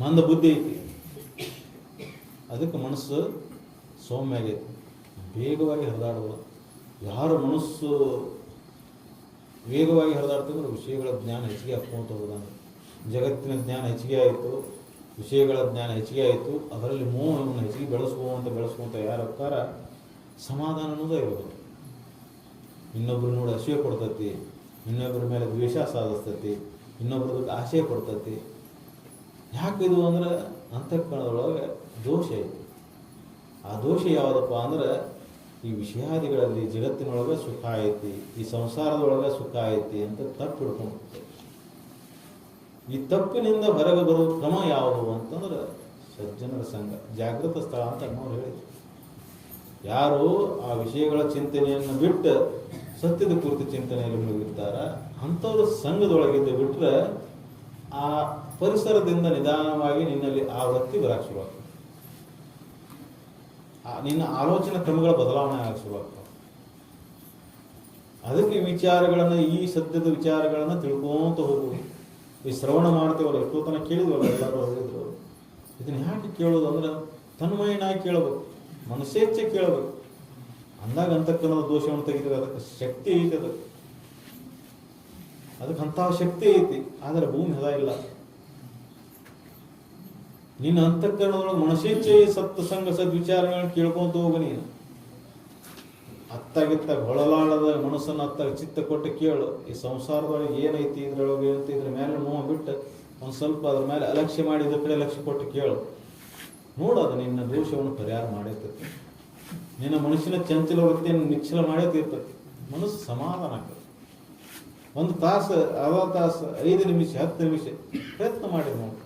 ಮಂದ ಬುದ್ಧಿ ಐತಿ. ಅದಕ್ಕೆ ಮನಸ್ಸು ಸೌಮ್ಯ ಆಗೈತಿ, ವೇಗವಾಗಿ ಹರಿದಾಡುವ. ಯಾರು ಮನಸ್ಸು ವೇಗವಾಗಿ ಹರಿದಾಡ್ತಿದ್ರೆ ವಿಷಯಗಳ ಜ್ಞಾನ ಹೆಚ್ಚಿಗೆ ಹಾಕ್ಕೊಂತ ಹೋದಾನೆ. ಜಗತ್ತಿನ ಜ್ಞಾನ ಹೆಚ್ಚಿಗೆ ಆಯಿತು, ವಿಷಯಗಳ ಜ್ಞಾನ ಹೆಚ್ಚಿಗೆ ಆಯಿತು, ಅದರಲ್ಲಿ ಮೋಹವನ್ನು ಹೆಚ್ಚಿಗೆ ಬೆಳೆಸ್ಕೊಂತ ಯಾರು ಹೋಗ್ತಾರ ಸಮಾಧಾನ ಅನ್ನೋದೇ ಇರೋದು. ಇನ್ನೊಬ್ರು ನೋಡಿ ಅಸೂಯೆ ಕೊಡ್ತೈತಿ, ಇನ್ನೊಬ್ಬರ ಮೇಲೆ ದ್ವೇಷ ಸಾಧಿಸ್ತೈತಿ, ಇನ್ನೊಬ್ರದಕ್ಕೆ ಆಸೆ ಕೊಡ್ತೈತಿ. ಯಾಕಿದು ಅಂದ್ರೆ ಅಂತಃಕರಣದೊಳಗೆ ದೋಷ ಐತಿ. ಆ ದೋಷ ಯಾವುದಪ್ಪ ಅಂದ್ರೆ ಈ ವಿಷಯಾದಿಗಳಲ್ಲಿ ಜಗತ್ತಿನೊಳಗೆ ಸುಖ ಐತಿ, ಈ ಸಂಸಾರದೊಳಗೆ ಸುಖ ಐತಿ ಅಂತ ತಪ್ಪು ಹಿಡ್ಕೊಂಡು ಈ ತಪ್ಪಿನಿಂದ ಹೊರಗೆ ಬರೋ ಕ್ರಮ ಯಾವುದು ಅಂತಂದ್ರೆ ಸಜ್ಜನರ ಸಂಘ, ಜಾಗೃತ ಸ್ಥಳ ಅಂತ ನಾವು ಹೇಳಿದ್ವಿ. ಯಾರು ಆ ವಿಷಯಗಳ ಚಿಂತನೆಯನ್ನು ಬಿಟ್ಟು ಸತ್ಯದ ಕುರಿತು ಚಿಂತನೆಯಲ್ಲಿ ಮುಳುಗಿರ್ತಾರ ಅಂಥವ್ರ ಸಂಘದೊಳಗಿದ್ದು ಬಿಟ್ಟರೆ ಆ ಪರಿಸರದಿಂದ ನಿಧಾನವಾಗಿ ನಿನ್ನಲ್ಲಿ ಆ ವೃತ್ತಿ ಬರಕ್ಕೆ ಶುರುವಾಗ್ತದೆ. ನಿನ್ನ ಆಲೋಚನಾ ಕ್ರಮಗಳ ಬದಲಾವಣೆ ಆಗಕ್ಕೆ ಶುರುವಾಗ್ತದೆ. ಅದಕ್ಕೆ ವಿಚಾರಗಳನ್ನು, ಈ ಸದ್ಯದ ವಿಚಾರಗಳನ್ನು ತಿಳ್ಕೊಂತ ಹೋಗುವುದು. ಈ ಶ್ರವಣ ಮಾಡ್ತೇವಲ್ಲ, ಎಷ್ಟೋ ತನಕ ಕೇಳಿದ್ವಲ್ಲ, ಎಲ್ಲರೂ ಹೇಳಿದ್ರು. ಇದನ್ನ ಯಾಕೆ ಕೇಳೋದು ಅಂದ್ರೆ ತನ್ಮಯನಾಗಿ ಕೇಳಬೇಕು, ಮನಸ್ಸೇಚ್ಛೆ ಕೇಳಬೇಕು. ಅಂದಾಗ ಅಂತಕ್ಕನ್ನೋದು ದೋಷವನ್ನು ತೆಗಿತದೆ. ಅದಕ್ಕೆ ಶಕ್ತಿ ಐತಿ, ಅದಕ್ಕೆ ಅಂತಹ ಶಕ್ತಿ ಐತಿ. ಆದರೆ ಭೂಮಿ ಹದ ಇಲ್ಲ. ನಿನ್ನ ಅಂತಃಕರಣದೊಳಗೆ ಮನಸ್ಸೇಚ್ಛೆ ಸತ್ಸಂಗ ಸದ್ವಿಚಾರಗಳನ್ನು ಕೇಳ್ಕೊಂತ ಹೋಗು. ನೀನು ಅತ್ತಾಗಿತ್ತ ಹೊಳಲಾಡದ ಮನಸ್ಸನ್ನು ಅತ್ತಾಗ ಚಿತ್ತ ಕೊಟ್ಟು ಕೇಳು. ಈ ಸಂಸಾರದೊಳಗೆ ಏನೈತಿ, ಇದ್ರೊಳಗೆ ಏನೈತಿ, ಇದ್ರ ಮೇಲೆ ಮೋಹ ಬಿಟ್ಟು ಒಂದು ಸ್ವಲ್ಪ ಅದ್ರ ಮೇಲೆ ಅಲಕ್ಷ್ಯ ಮಾಡಿ ಇದ್ರ ಕಡೆ ಲಕ್ಷ್ಯ ಕೊಟ್ಟು ಕೇಳು. ನೋಡೋದು ನಿನ್ನ ದೋಷವನ್ನು ಪರಿಹಾರ ಮಾಡೈತೈತಿ. ನಿನ್ನ ಮನುಷ್ಯನ ಚಂಚಲ ವೃತ್ತಿಯನ್ನು ನಿಶ್ಚಲ ಮಾಡೈತಿರ್ತೈತಿ. ಮನಸ್ಸು ಸಮಾಧಾನ ಆಗ್ತದೆ. ಒಂದು ತಾಸು, ಅರ್ಧ ತಾಸು, 5 ನಿಮಿಷ, 10 ನಿಮಿಷ ಪ್ರಯತ್ನ ಮಾಡಿ ನೋಡಿ.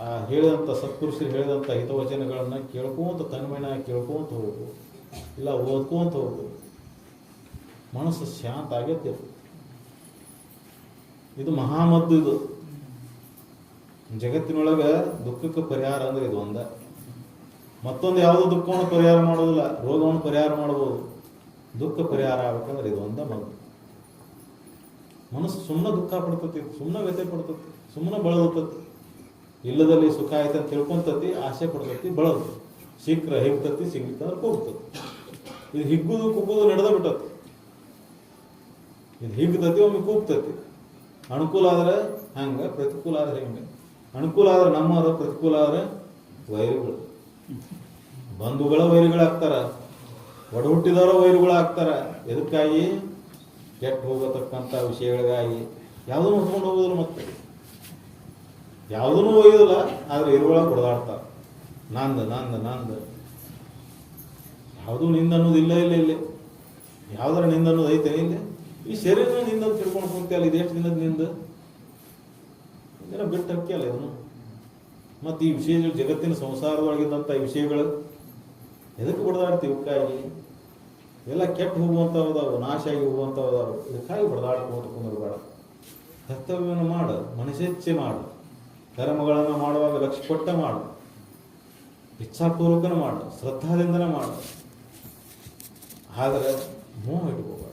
ಆ ಹೇಳಿದಂಥ ಸತ್ಪುರುಷರು ಹೇಳಿದಂಥ ಹಿತವಚನಗಳನ್ನು ಕೇಳ್ಕೊಂತ ತನ್ಮಯನ ಕೇಳ್ಕೊಂತ ಹೋಗು, ಇಲ್ಲ ಓದ್ಕೊಂತ ಹೋಗು. ಮನಸ್ಸು ಶಾಂತ ಆಗೈತೆ. ಇದು ಮಹಾಮದ್ದು. ಇದು ಜಗತ್ತಿನೊಳಗೆ ದುಃಖಕ್ಕೆ ಪರಿಹಾರ ಅಂದ್ರೆ ಇದು ಒಂದ. ಮತ್ತೊಂದು ಯಾವುದೋ ದುಃಖವನ್ನು ಪರಿಹಾರ ಮಾಡೋದಿಲ್ಲ. ರೋಗವನ್ನು ಪರಿಹಾರ ಮಾಡ್ಬೋದು. ದುಃಖ ಪರಿಹಾರ ಆಗ್ಬೇಕಂದ್ರೆ ಇದು ಒಂದ ಮದ್ದು. ಮನಸ್ಸು ಸುಮ್ಮನೆ ದುಃಖ ಪಡ್ತತಿ, ಸುಮ್ಮನೆ ವ್ಯಥೆ ಪಡ್ತತಿ, ಸುಮ್ಮನೆ ಬಳಲತತಿ. ಇಲ್ಲದಲ್ಲಿ ಸುಖ ಆಯ್ತು ಅಂತ ತಿಳ್ಕೊಂತತಿ, ಆಸೆ ಪಡ್ತತಿ, ಬಳಲ್ತತಿ. ಶೀಘ್ರ ಹಿಗ್ತತಿ, ಸಿಗ್ತಂದ್ರೆ ಕೂಗ್ತತಿ. ಇದು ಹಿಗ್ಗುದು ಕುಗ್ಗುದು ನಡೆದ ಬಿಟ್ಟತಿ. ಇದು ಹಿಗ್ತತಿ, ಒಮ್ಮೆ ಕೂಗ್ತತಿ. ಅನುಕೂಲ ಆದ್ರೆ ಹಂಗ, ಪ್ರತಿಕೂಲ ಆದ್ರೆ ಹಿಂಗ. ಅನುಕೂಲ ಆದ್ರೆ ನಮ್ಮವರು, ಪ್ರತಿಕೂಲ ಆದ್ರೆ ವೈರಿಗಳು. ಬಂಧುಗಳ ವೈರಿಗಳಾಗ್ತಾರ, ಒಡ ಹುಟ್ಟಿದವರ ವೈರಿಗಳಾಗ್ತಾರ. ಎದಕ್ಕಾಗಿ? ಕೆಟ್ಟ ಹೋಗತಕ್ಕಂಥ ವಿಷಯಗಳಿಗಾಗಿ. ಯಾವುದನ್ನು ಹೊತ್ಕೊಂಡು ಹೋಗೋದಿಲ್ಲ, ಮತ್ತೆ ಯಾವುದನ್ನು ಒಯ್ಯೋದಿಲ್ಲ. ಆದ್ರೆ ಇರುವೊಳಗೆ ಹೊಡೆದಾಡ್ತಾರ. ನಂದು ನಂದು ನಂದು. ಯಾವುದೂ ನಿಂದ ಅನ್ನೋದು ಇಲ್ಲ. ಯಾವ್ದಾರ ನಿಂದ ಅನ್ನೋದು ಐತೆ ಇಲ್ಲ. ಈ ಶರೀರ ನಿಂದ ತಿಳ್ಕೊಂಡು ಹೋಗ್ತಿಯಲ್ಲ, ಇದು ಎಷ್ಟು ದಿನದ ನಿಂದ ಇದನ್ನ ಬಿಟ್ಟು ಹಾಕಿಯಲ್ಲ ಇದನ್ನು. ಮತ್ತು ಈ ವಿಷಯಗಳು, ಜಗತ್ತಿನ ಸಂಸಾರದೊಳಗಿದ್ದಂಥ ಈ ವಿಷಯಗಳು ಎದಕ್ಕೆ ಹೊಡೆದಾಡ್ತೀವಿ? ಇವಕ್ಕಾಗಿ. ಎಲ್ಲ ಕೆಟ್ಟು ಹೋಗುವಂಥವು, ನಾಶ ಆಗಿ ಹೋಗುವಂಥವು. ಇದಕ್ಕಾಗಿ ಹೊಡೆದಾಡ್ಕೊಂಡು ಕುಂದಿರಬೇಡ. ಕರ್ತವ್ಯವನ್ನು ಮಾಡು, ಮನಸ್ಸೆಚ್ಚೆ ಮಾಡು. ಕರ್ಮಗಳನ್ನು ಮಾಡುವಾಗ ಲಕ್ಷ್ಯ ಕೊಟ್ಟ ಮಾಡು, ಇಚ್ಛಾಪೂರ್ವಕನ ಮಾಡು, ಶ್ರದ್ಧಾದಿಂದನೇ ಮಾಡು. ಆದರೆ ಮೋಹ ಇಟ್ಕೋಬೇಡ,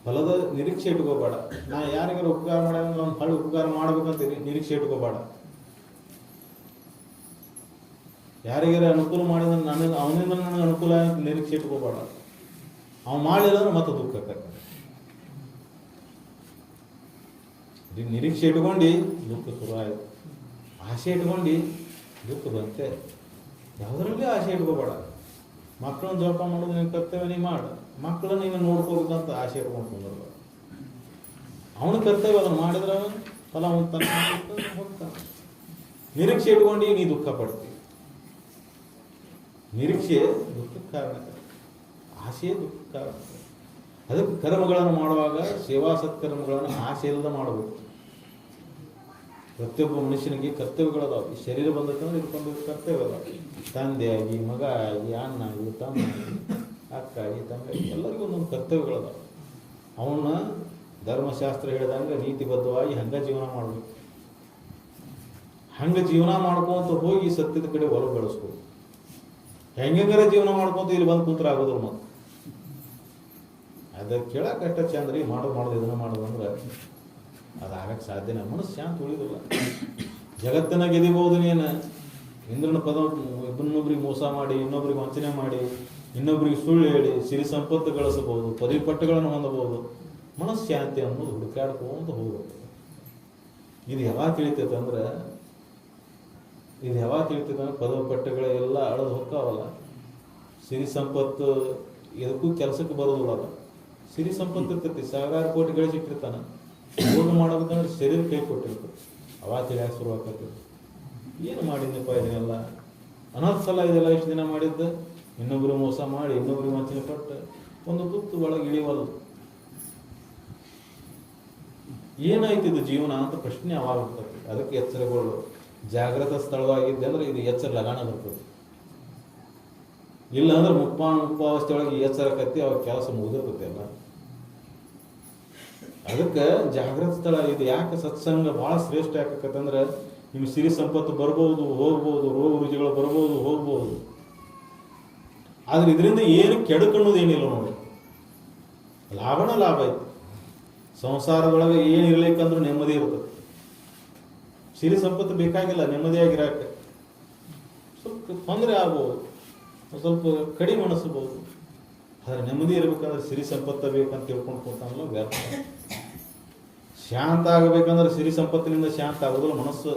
ಫಲದ ನಿರೀಕ್ಷೆ ಇಟ್ಕೋಬೇಡ. ನಾ ಯಾರಿಗಾರ ಉಪಕಾರ ಮಾಡಿದ್ರೆ ಅವ್ನು ಹಳ್ಳಿ ಉಪಕಾರ ಮಾಡ್ಬೇಕಂತ ನಿರೀಕ್ಷೆ ಇಟ್ಕೋಬೇಡ. ಯಾರಿಗಾರ ಅನುಕೂಲ ಮಾಡಿದ್ರೆ ಅವನಿಂದ ನನಗೆ ಅನುಕೂಲ ಅಂತ ನಿರೀಕ್ಷೆ ಇಟ್ಕೋಬೇಡ. ಅವ್ನು ಮಾಡಲಿಲ್ಲ ಅಂದ್ರೆ ಮತ್ತೆ ದುಃಖ ಆಕತ್ತೆ. ನಿರೀಕ್ಷೆ ಇಟ್ಕೊಂಡು ದುಃಖ ಶುರು ಆಯ್ತು. ಆಸೆ ಇಟ್ಕೊಂಡು ದುಃಖ ಬಂತೆ. ಯಾವುದರಲ್ಲಿ ಆಸೆ ಇಟ್ಕೋಬೇಡ. ಮಕ್ಕಳನ್ನ ಜೋಪಾನ ಮಾಡೋದು ನಿನ್ನ ಕರ್ತವ್ಯ, ನೀ ಮಾಡು. ಮಕ್ಕಳನ್ನ ನೀನು ನೋಡ್ಕೋಬೇಕಂತ ಆಸೆ ಇಟ್ಕೊಂಡು ಕುಂದಿರ್ಬೇಡ. ಅವನ ಕರ್ತವ್ಯ ಅದನ್ನು ಮಾಡಿದ್ರೆ ಅವನು ಫಲ ಹೋಗ್ತಾನೆ. ನಿರೀಕ್ಷೆ ಇಟ್ಕೊಂಡು ನೀ ದುಃಖ ಪಡ್ತೀವಿ. ನಿರೀಕ್ಷೆ ದುಃಖಕ್ಕೆ ಕಾರಣ, ಆಸೆ ದುಃಖಕ್ಕೆ ಕಾರಣ. ಅದಕ್ಕೆ ಕರ್ಮಗಳನ್ನು ಮಾಡುವಾಗ ಸೇವಾ ಸತ್ಕರ್ಮಗಳನ್ನು ಆಸೆ ಇಲ್ಲದೆ ಮಾಡಬೇಕು. ಪ್ರತಿಯೊಬ್ಬ ಮನುಷ್ಯನಿಗೆ ಕರ್ತವ್ಯಗಳದಾವೆ. ಈ ಶರೀರ ಬಂದಕ್ಕಂದ್ರೆ ಇದಕ್ಕೊಂದು ಕರ್ತವ್ಯ ಅದಾವೆ. ತಂದೆಯಾಗಿ, ಮಗ ಆಗಿ, ಅಣ್ಣ ಆಗಿ, ತಮ್ಮ ಆಗಿ, ಅಕ್ಕ ಆಗಿ, ತಂಗಿ, ಎಲ್ಲರಿಗೂ ಒಂದೊಂದು ಕರ್ತವ್ಯಗಳದಾವೆ. ಅವನ್ನ ಧರ್ಮಶಾಸ್ತ್ರ ಹೇಳಿದಂಗೆ ನೀತಿಬದ್ಧವಾಗಿ ಹಂಗೆ ಜೀವನ ಮಾಡಬೇಕು. ಹಂಗೆ ಜೀವನ ಮಾಡ್ಕೊಂತ ಹೋಗಿ ಸತ್ಯದ ಕಡೆ ಒಲವು ಬೆಳೆಸ್ಬೇಕು. ಹೆಂಗಾರ ಜೀವನ ಮಾಡ್ಕೊಂತ ಇಲ್ಲಿ ಬಂದು ಕೂತ್ರ ಆಗೋದಿಲ್ಲ. ಮತ್ತೆ ಅದು ಕೇಳಕ್ಕಷ್ಟ ಚಂದ್ರಿ ಮಾಡೋದು ಇದನ್ನ ಮಾಡೋದಂದ್ರೆ ಅದಾಗಕ್ಕೆ ಸಾಧ್ಯನೇ. ಮನಸ್ಸು ಶಾಂತ ಉಳಿದಿಲ್ಲ. ಜಗತ್ತನ್ನ ಗೆದಿಬಹುದು ನೀನು. ಇಂದ್ರನ ಪದ ಇನ್ನೊಬ್ರಿಗೆ ಮೋಸ ಮಾಡಿ, ಇನ್ನೊಬ್ರಿಗೆ ವಂಚನೆ ಮಾಡಿ, ಇನ್ನೊಬ್ರಿಗೆ ಸುಳ್ಳು ಹೇಳಿ ಸಿರಿ ಸಂಪತ್ತು ಗಳಿಸಬಹುದು, ಪದವಿ ಪಟ್ಟಗಳನ್ನು ಹೊಂದಬಹುದು. ಮನಸ್ಸು ಶಾಂತಿ ಅನ್ನೋದು ಹುಡುಕಾಡ್ಕೊಂತ ಹೋಗ್ಬೇಕು. ಇದು ಯಾವಾಗ ತಿಳಿತೈತೆ ಅಂದ್ರೆ ಪದವಿ ಪಟ್ಟಗಳೆಲ್ಲ ಅಳದು ಹೊಕ್ಕಾವಲ್ಲ. ಸಿರಿ ಸಂಪತ್ತು ಎದಕ್ಕೂ ಕೆಲಸಕ್ಕೆ ಬರೋದಿಲ್ಲ. ಅದು ಸಿರಿ ಸಂಪತ್ತು ಇರ್ತೈತಿ, ಸಾವಿರಾರು ಕೋಟಿ ಗಳಿಸಿಟ್ಟಿರ್ತಾನೆ. ಓದು ಮಾಡೋದಂದ್ರೆ ಶರೀರ ಕೈ ಕೊಟ್ಟಿರ್ತದೆ. ಅವಾಗ ತಿಳಿಯಾಕ ಶುರು ಆಗ್ತೈತಿ. ಏನು ಮಾಡಿದ್ನಪ್ಪ ಇದನ್ನೆಲ್ಲ? ಅನರ್ಥ ಸಲ ಇದೆಲ್ಲ ಇಷ್ಟು ದಿನ ಮಾಡಿದ್ದ. ಇನ್ನೊಬ್ರು ಮೋಸ ಮಾಡಿ, ಇನ್ನೊಬ್ರಿಗೆ ವಂಚನೆ ಪಟ್ಟು ಒಂದು ತುತ್ತು ಒಳಗೆ ಇಳಿವಲ್ಲ. ಏನಾಯ್ತಿದ್ದು ಜೀವನ ಅಂತ ಪ್ರಶ್ನೆ ಅವಾಗ ಬರ್ತದೆ. ಅದಕ್ಕೆ ಎಚ್ಚರಗಳು. ಜಾಗೃತ ಸ್ಥಳವಾಗಿದ್ದೆ ಅಂದ್ರೆ ಇದು ಎಚ್ಚರ ಲಗಾಣ ಬರ್ತದೆ. ಇಲ್ಲ ಅಂದ್ರೆ ಮುಪ್ಪಾವಸ್ಥೆ ಒಳಗೆ ಎಚ್ಚರ ಕತ್ತಿ ಅವಾಗ ಕೆಲಸ ಮುಗಿದಿರ್ತೈತೆ ಎಲ್ಲ. ಅದಕ್ಕೆ ಜಾಗೃತ ಸ್ಥಳ ಇದು. ಯಾಕೆ ಸತ್ಸಂಗ ಬಹಳ ಶ್ರೇಷ್ಠ ಯಾಕಂದ್ರೆ ನಿಮ್ಗೆ ಸಿರಿ ಸಂಪತ್ತು ಬರ್ಬೋದು, ಹೋಗ್ಬೋದು, ರೋಗ ರುಜಿಗಳು ಬರ್ಬೋದು, ಹೋಗ್ಬೋದು. ಆದ್ರೆ ಇದರಿಂದ ಏನು ಕೆಡುಕನ್ನೋದು ಏನಿಲ್ಲ ನೋಡಿ. ಲಾಭನ ಲಾಭ ಐತಿ. ಸಂಸಾರದೊಳಗೆ ಏನು ಇರ್ಲಿಕ್ಕಂದ್ರೂ ನೆಮ್ಮದಿ ಇರ್ತದೆ. ಸಿರಿ ಸಂಪತ್ತು ಬೇಕಾಗಿಲ್ಲ ನೆಮ್ಮದಿಯಾಗಿರಾಕ. ಸ್ವಲ್ಪ ತೊಂದರೆ ಆಗ್ಬೋದು, ಒಂದು ಸ್ವಲ್ಪ ಕಡಿಮೆ ಅನಿಸ್ಬೋದು. ಆದರೆ ನೆಮ್ಮದಿ ಇರಬೇಕಂದ್ರೆ ಸಿರಿ ಸಂಪತ್ತು ಬೇಕಂತ ತಿಳ್ಕೊಂಡು ಕೂತಾನಲ್ಲ ವ್ಯರ್ಥ. ಶಾಂತ ಆಗಬೇಕಂದ್ರೆ ಸಿರಿ ಸಂಪತ್ತಿನಿಂದ ಶಾಂತ ಆಗೋದಿಲ್ಲ ಮನಸ್ಸು.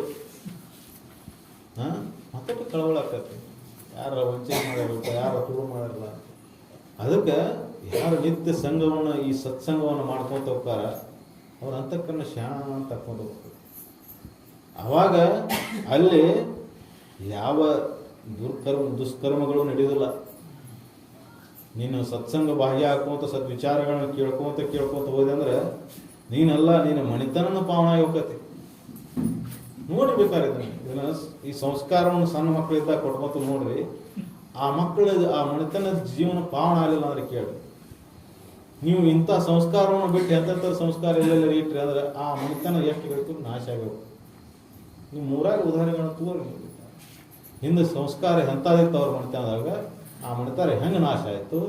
ಮತ್ತೊಟ್ಟು ಕಳವಳ ಆಕತಿ, ಯಾರ ವಂಚನೆ ಮಾಡಿರಲ್ಲ, ಯಾರ ತುಳು ಮಾಡಿರಲ್ಲ. ಅದಕ್ಕೆ ಯಾರು ನಿತ್ಯ ಸಂಘವನ್ನು ಈ ಸತ್ಸಂಗವನ್ನು ಮಾಡ್ಕೊತ ಹೋಗ್ತಾರ ಅವ್ರ ಅಂತಃಕರಣ ಶಾಂತ ಹಾಕೊಂಡು ಹೋಗ್ತಾರೆ. ಆವಾಗ ಅಲ್ಲಿ ಯಾವ ದುಷ್ಕರ್ಮಗಳು ನಡೆಯೋದಿಲ್ಲ. ನೀನು ಸತ್ಸಂಗ ಬಾಹ್ಯ ಹಾಕೋತ ಸದ್ವಿಚಾರಗಳನ್ನ ಕೇಳ್ಕೊಂತ ಹೋದೆ ಅಂದ್ರೆ ನೀನೆಲ್ಲ ನಿನ್ನ ಮಣಿತನನ ಪಾವನಾಗಿ ಹೋಗತಿ. ನೋಡ್ಬೇಕಾರೆ ಇದನ್ನ ಈ ಸಂಸ್ಕಾರವನ್ನು ಸಣ್ಣ ಮಕ್ಕಳಿದ್ದಾಗ ಕೊಟ್ಕೊಂತ ನೋಡ್ರಿ, ಆ ಆ ಮಣಿತನದ ಜೀವನ ಪಾವನ ಆಗಲಿಲ್ಲ ಅಂದ್ರೆ ಕೇಳಿ. ನೀವು ಇಂಥ ಸಂಸ್ಕಾರವನ್ನು ಬಿಟ್ಟು ಎಂಥ ಸಂಸ್ಕಾರ ಎಲ್ಲೆಲ್ಲ ಇಟ್ರಿ ಅಂದ್ರೆ ಆ ಮಣಿತನ ಎಷ್ಟು ಬೇಕು ನಾಶ ಆಗಬೇಕು. ನೀವು ಮೂರಾಗ ಉದಾಹರಣೆಗಳನ್ನು ತೋರಿ. ಹಿಂದೆ ಸಂಸ್ಕಾರ ಎಂಥದಿತ್ತು ಅವ್ರ ಮಣಿತನದಾಗ, ಆ ಮಣಿತಾರ ಹೆಂಗೆ ನಾಶ ಆಯಿತು,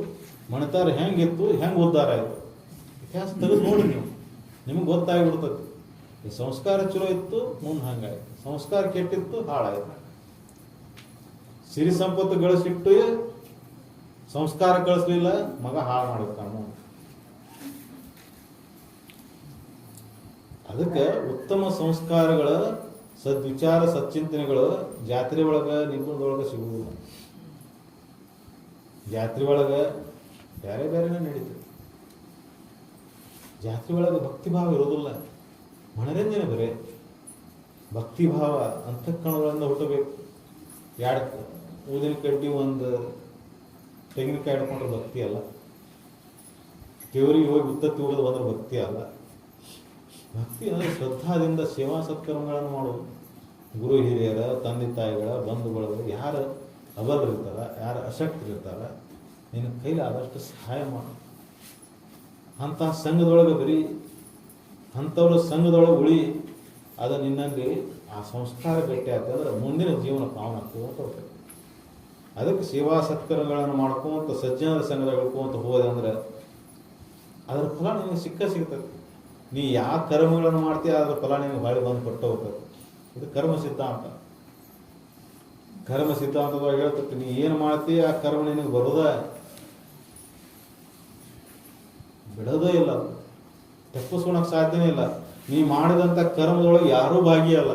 ಮಣಿತಾರ ಹೆಂಗಿತ್ತು, ಹೆಂಗೆ ಉದ್ಧಾರ ಆಯಿತು, ಇತಿಹಾಸ ತೆಗೆದು ನೋಡಿ ನೀವು, ನಿಮಗೆ ಗೊತ್ತಾಗಿಬಿಡ್ತದೆ. ಈ ಸಂಸ್ಕಾರ ಚಲೋ ಇತ್ತು ಮುಂದೆ ಹಂಗಾಯ್ತು, ಸಂಸ್ಕಾರ ಕೆಟ್ಟಿತ್ತು ಹಾಳಾಯಿತು. ಸಿರಿ ಸಂಪತ್ತು ಗಳಿಸಿಟ್ಟು ಸಂಸ್ಕಾರ ಕಳಿಸ್ಲಿಲ್ಲ, ಮಗ ಹಾಳು ಮಾಡಿರ್ತಾನ. ಅದಕ್ಕೆ ಉತ್ತಮ ಸಂಸ್ಕಾರಗಳ ಸದ್ವಿಚಾರ ಸಚ್ಚಿಂತನೆಗಳು ಜಾತ್ರೆ ಒಳಗೆ ನಿಗುಣದೊಳಗೆ ಸಿಗುವುದಿಲ್ಲ. ಜಾತ್ರೆ ಒಳಗೆ ಬೇರೆ ಬೇರೆನೇ ನಡೀತದೆ. ಜಾತ್ರೆ ಒಳಗೆ ಭಕ್ತಿಭಾವ ಇರೋದಿಲ್ಲ, ಮನರಂಜನೆ ಬರೇ ಭಕ್ತಿಭಾವ ಅಂತಃಕರಣಗಳಿಂದ ಹುಟ್ಟಬೇಕು. ಎರಡು ಊದಿನ ಕಡ್ಡಿ ಒಂದು ತೆಂಗಿನಕಾಯಿ ಹಿಡ್ಕೊಂಡ್ರೆ ಭಕ್ತಿ ಅಲ್ಲ, ದೇವರಿಗೆ ಹೋಗಿ ಉತ್ತತ್ತಿ ಹೋಗೋದು ಬಂದ್ರೆ ಭಕ್ತಿ ಅಲ್ಲ. ಭಕ್ತಿ ಅಂದರೆ ಶ್ರದ್ಧಾದಿಂದ ಸೇವಾ ಸತ್ಕರ್ಮಗಳನ್ನು ಮಾಡೋದು. ಗುರು ಹಿರಿಯರ, ತಂದೆ ತಾಯಿಗಳ, ಬಂಧು ಬಳಗ, ಯಾರು ಅಬಲರಿರ್ತಾರ, ಯಾರು ಅಶಕ್ತರಿರ್ತಾರ, ನಿನ್ನ ಕೈಲಿ ಆದಷ್ಟು ಸಹಾಯ ಮಾಡು. ಅಂಥ ಸಂಘದೊಳಗೆ ಬರೀ ಅಂಥವ್ರ ಸಂಘದೊಳಗೆ ಉಳಿ, ಅದು ನಿನ್ನಲ್ಲಿ ಆ ಸಂಸ್ಕಾರ ಗಟ್ಟಿ ಆಗ್ತದೆ. ಮುಂದಿನ ಜೀವನ ಪಾವನ ಆಗ್ತದೆ ಹೋಗ್ತದೆ. ಅದಕ್ಕೆ ಸೇವಾ ಸತ್ಕರ್ಮಗಳನ್ನು ಮಾಡ್ಕೊಂತ ಸಜ್ಜನರ ಸಂಘದ ಹೇಳ್ಕೊಂತ ಹೋದೆ ಅಂದ್ರೆ ಅದರ ಫಲ ನಿನಗೆ ಸಿಗ್ತದೆ. ನೀ ಯಾವ ಕರ್ಮಗಳನ್ನು ಮಾಡ್ತೀಯ ಅದರ ಫಲ ನಿನಗೆ ಹೊಳ್ಳಿ ಬಂದು ಕೊಟ್ಟು ಹೋಗ್ತದೆ. ಇದು ಕರ್ಮ ಸಿದ್ಧಾಂತ. ಕರ್ಮ ಸಿದ್ಧಾಂತದೊಳಗೆ ಹೇಳ್ತದೆ, ನೀ ಏನು ಮಾಡ್ತೀಯ ಆ ಕರ್ಮ ನಿನಗೆ ಬಿಡೋದೇ ಇಲ್ಲ, ತಪ್ಪಿಸ್ಕೊಳಕ್ಕೆ ಸಾಧ್ಯನೇ ಇಲ್ಲ. ನೀ ಮಾಡಿದಂಥ ಕರ್ಮದೊಳಗೆ ಯಾರೂ ಭಾಗಿಯಲ್ಲ.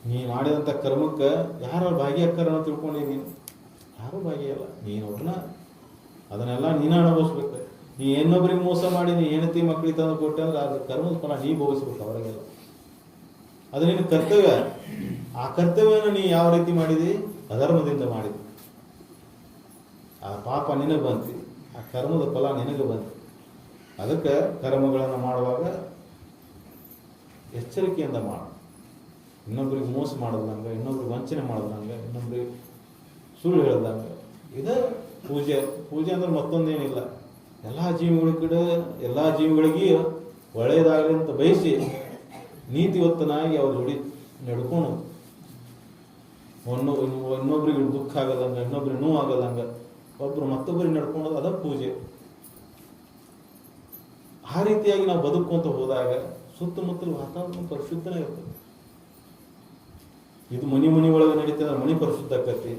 ನೀ ಮಾಡಿದಂಥ ಕರ್ಮಕ್ಕೆ ಯಾರು ಭಾಗಿಯಾಕ್ಕಾರ ಅಂತ ತಿಳ್ಕೊಂಡಿ, ನೀನು ಯಾರೂ ಭಾಗಿಯಲ್ಲ. ನೀನು ಒಬ್ಬನ ಅದನ್ನೆಲ್ಲ ನೀನು ಅನುಭವಿಸ್ಬೇಕು. ನೀ ಇನ್ನೊಬ್ಬರಿಗೆ ಮೋಸ ಮಾಡಿ ನೀ ಹೆಂಡತಿ ಮಕ್ಕಳಿಗೆ ತಂದು ಕೊಟ್ಟೆ ಅಂದ್ರೆ ಅದ್ರ ಕರ್ಮದ ಫಲ ನೀ ಭೋಗಿಸ್ಬೇಕು ಅವರಿಗೆಲ್ಲ. ಅದು ನಿನ್ನ ಕರ್ತವ್ಯ. ಆ ಕರ್ತವ್ಯನ ನೀ ಯಾವ ರೀತಿ ಮಾಡಿದಿ? ಅಧರ್ಮದಿಂದ ಮಾಡಿದಿ. ಆ ಪಾಪ ನಿನಗೆ ಬಂತು, ಆ ಕರ್ಮದ ಫಲ ನಿನಗೆ ಬಂತು. ಅದಕ್ಕೆ ಕರ್ಮಗಳನ್ನು ಮಾಡುವಾಗ ಎಚ್ಚರಿಕೆಯಿಂದ ಮಾಡು. ಇನ್ನೊಬ್ರಿಗೆ ಮೋಸ ಮಾಡೋದಂಗೆ, ಇನ್ನೊಬ್ರಿಗೆ ವಂಚನೆ ಮಾಡೋದಂಗೆ, ಇನ್ನೊಬ್ರಿಗೆ ಸುಳ್ಳು ಹೇಳ್ದಂಗೆ. ಇದು ಪೂಜೆ. ಪೂಜೆ ಅಂದ್ರೆ ಮತ್ತೊಂದೇನಿಲ್ಲ, ಎಲ್ಲ ಜೀವಿಗಳಿಗೆ ಒಳ್ಳೆಯದಾಗಲಿ ಅಂತ ಬಯಸಿ ನೀತಿವತ್ತನಾಗಿ ಅವ್ರ ಜೋಡಿ ನಡ್ಕೊಂಡು ಇನ್ನೊಬ್ರಿಗೆ ದುಃಖ ಆಗದಂಗೆ, ಇನ್ನೊಬ್ರಿಗೆ ನೋವು ಆಗದಂಗೆ ಒಬ್ರು ಮತ್ತೊಬ್ಬರಿಗೆ ನಡ್ಕೊಳ್ಳೋದು ಅದ ಪೂಜೆ. ಆ ರೀತಿಯಾಗಿ ನಾವು ಬದುಕೊಂತ ಹೋದಾಗ ಸುತ್ತಮುತ್ತಲು ವಾತಾವರಣ ಪರಿಶುದ್ಧನೇ ಇರ್ತದೆ. ಇದು ಮನಿ ಒಳಗೆ ನಡೀತದೆ, ಮನಿ ಪರಿಶುದ್ಧ ಆಕತಿ.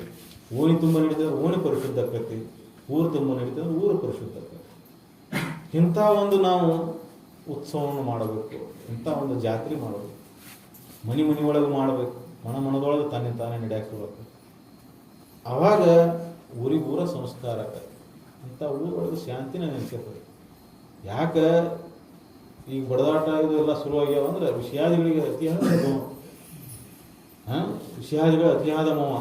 ಓಣಿ ತುಂಬ ನಡೀತದೆ, ಓಣಿ ಪರಿಶುದ್ಧ ಆಕತಿ. ಊರು ತುಂಬ ನಡೀತದೆ, ಊರು ಪರಿಶುದ್ಧ ಆಕತಿ. ಇಂಥ ಒಂದು ನಾವು ಉತ್ಸವವನ್ನು ಮಾಡಬೇಕು, ಇಂಥ ಒಂದು ಜಾತ್ರೆ ಮಾಡಬೇಕು, ಮನಿ ಒಳಗೆ ಮಾಡಬೇಕು, ಮನದೊಳಗೆ ತಾನೇ ನಡೆಯಾಕಿರ್ಬೇಕು. ಆವಾಗ ಊರಿಗೂರ ಸಂಸ್ಕಾರ ಆಕತಿ. ಇಂಥ ಊರೊಳಗೆ ಶಾಂತಿನ ನೆನೆಸ್ಕೊಳ್ತದೆ. ಯಾಕೆ ಈಗ ಬಡದಾಟ ಇದು ಎಲ್ಲ ಶುರುವಾಗ್ಯಾವ ಅಂದ್ರೆ ವಿಷಯಾದಿಗಳಿಗೆ ಅತಿಯಾದ ನೋವು. ವಿಷಯಾದಿಗಳ ಅತಿಯಾದ ನೋವ.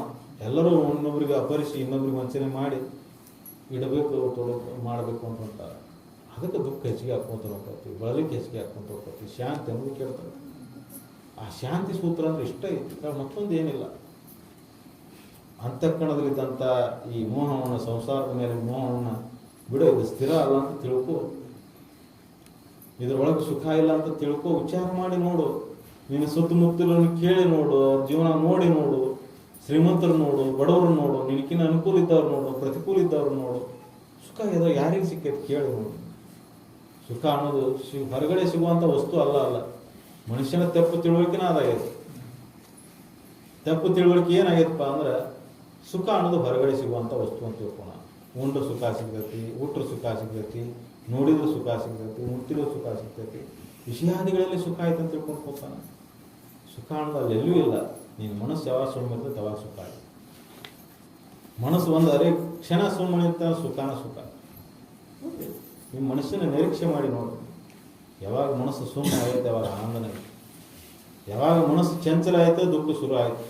ಎಲ್ಲರೂ ಇನ್ನೊಬ್ರಿಗೆ ಅಪರಿಸಿ ಇನ್ನೊಬ್ರಿಗೆ ವಂಚನೆ ಮಾಡಿ ಇಡಬೇಕು, ಮಾಡಬೇಕು ಅಂತಾರೆ. ಅದಕ್ಕೆ ದುಃಖ ಹೆಚ್ಚಿಗೆ ಹಾಕ್ಕೊಂತ ಹೋಗ್ತೀವಿ, ಬಳಲಿಕ್ಕೆ ಹೆಚ್ಚಿಗೆ ಹಾಕ್ಕೊಂತ ಹೋಗ್ತೀವಿ. ಶಾಂತಿ ಅನ್ನೋದು ಕೇಳ್ತಾರೆ. ಆ ಶಾಂತಿ ಸೂತ್ರ ಅಂದ್ರೆ ಇಷ್ಟ ಐತಿ, ಮತ್ತೊಂದು ಏನಿಲ್ಲ. ಅಂತಃಕರಣದಲ್ಲಿದ್ದಂಥ ಈ ಮೋಹವನ್ನು, ಸಂಸಾರದ ಮೇಲೆ ಮೋಹವನ್ನು ಬಿಡೋ, ಇದು ಸ್ಥಿರ ಅಲ್ಲ ಅಂತ ತಿಳ್ಕೊ. ಇದರೊಳಗೆ ಸುಖ ಇಲ್ಲ ಅಂತ ತಿಳ್ಕೊ. ವಿಚಾರ ಮಾಡಿ ನೋಡು, ನಿನ್ನ ಸುತ್ತಮುತ್ತಲನ್ನು ಕೇಳಿ ನೋಡು, ಜೀವನ ನೋಡಿ ನೋಡು, ಶ್ರೀಮಂತರು ನೋಡು, ಬಡವರು ನೋಡು, ನಿನಕಿನ ಅನುಕೂಲ ಇದ್ದವ್ರು ನೋಡು, ಪ್ರತಿಕೂಲ ಇದ್ದವ್ರು ನೋಡು. ಸುಖ ಇದೋ ಯಾರಿಗೆ ಸಿಕ್ಕೈತೆ ಕೇಳಿ ನೋಡು. ಸುಖ ಅನ್ನೋದು ಹೊರಗಡೆ ಸಿಗುವಂಥ ವಸ್ತು ಅಲ್ಲ. ಮನುಷ್ಯನ ತಪ್ಪು ತಿಳುವಳಿಕೆನ ಅದಾಗಿದೆ. ತಪ್ಪು ತಿಳುವಳಿಕೆ ಏನಾಗೈತಪ್ಪ ಅಂದ್ರೆ ಸುಖ ಅನ್ನೋದು ಹೊರಗಡೆ ಸಿಗುವಂಥ ವಸ್ತು ಅಂತ ತಿಳ್ಕೊಳ. ಉಂಡ್ರ ಸುಖ ಸಿಗ್ತೈತಿ, ಊಟ್ರ ಸುಖ ಸಿಗ್ತೈತಿ, ನೋಡಿದ್ರೆ ಸುಖ ಸಿಗ್ತೈತಿ, ಮುಟ್ಟಿದ್ರೆ ಸುಖ ಸಿಗ್ತೈತಿ, ವಿಷಯಾದಿಗಳಲ್ಲಿ ಸುಖ ಆಯ್ತು ಅಂತ ತಿಳ್ಕೊಂಡು ಹೋಗ್ತಾನೆ. ಸುಖ ಅನ್ನೋದು ಅಲ್ಲಿ ಎಲ್ಲೂ ಇಲ್ಲ. ನೀನು ಮನಸ್ಸು ಯಾವಾಗ ಸುಮ್ಮನೆ ಅವಾಗ ಸುಖ ಆಯ್ತು. ಮನಸ್ಸು ಒಂದು ಅರೆ ಕ್ಷಣ ಸುಮ್ಮನೆ ಸುಖಾನ ಸುಖ. ನಿಮ್ಮ ಮನಸ್ಸಿನ ನಿರೀಕ್ಷೆ ಮಾಡಿ ನೋಡಿ. ಯಾವಾಗ ಮನಸ್ಸು ಸುಮ್ಮನೆ ಆಯ್ತು ಯಾವಾಗ ಆನಂದನ ಆಯ್ತು. ಯಾವಾಗ ಮನಸ್ಸು ಚಂಚಲ ಆಯ್ತು ದುಃಖ ಶುರು ಆಯ್ತು.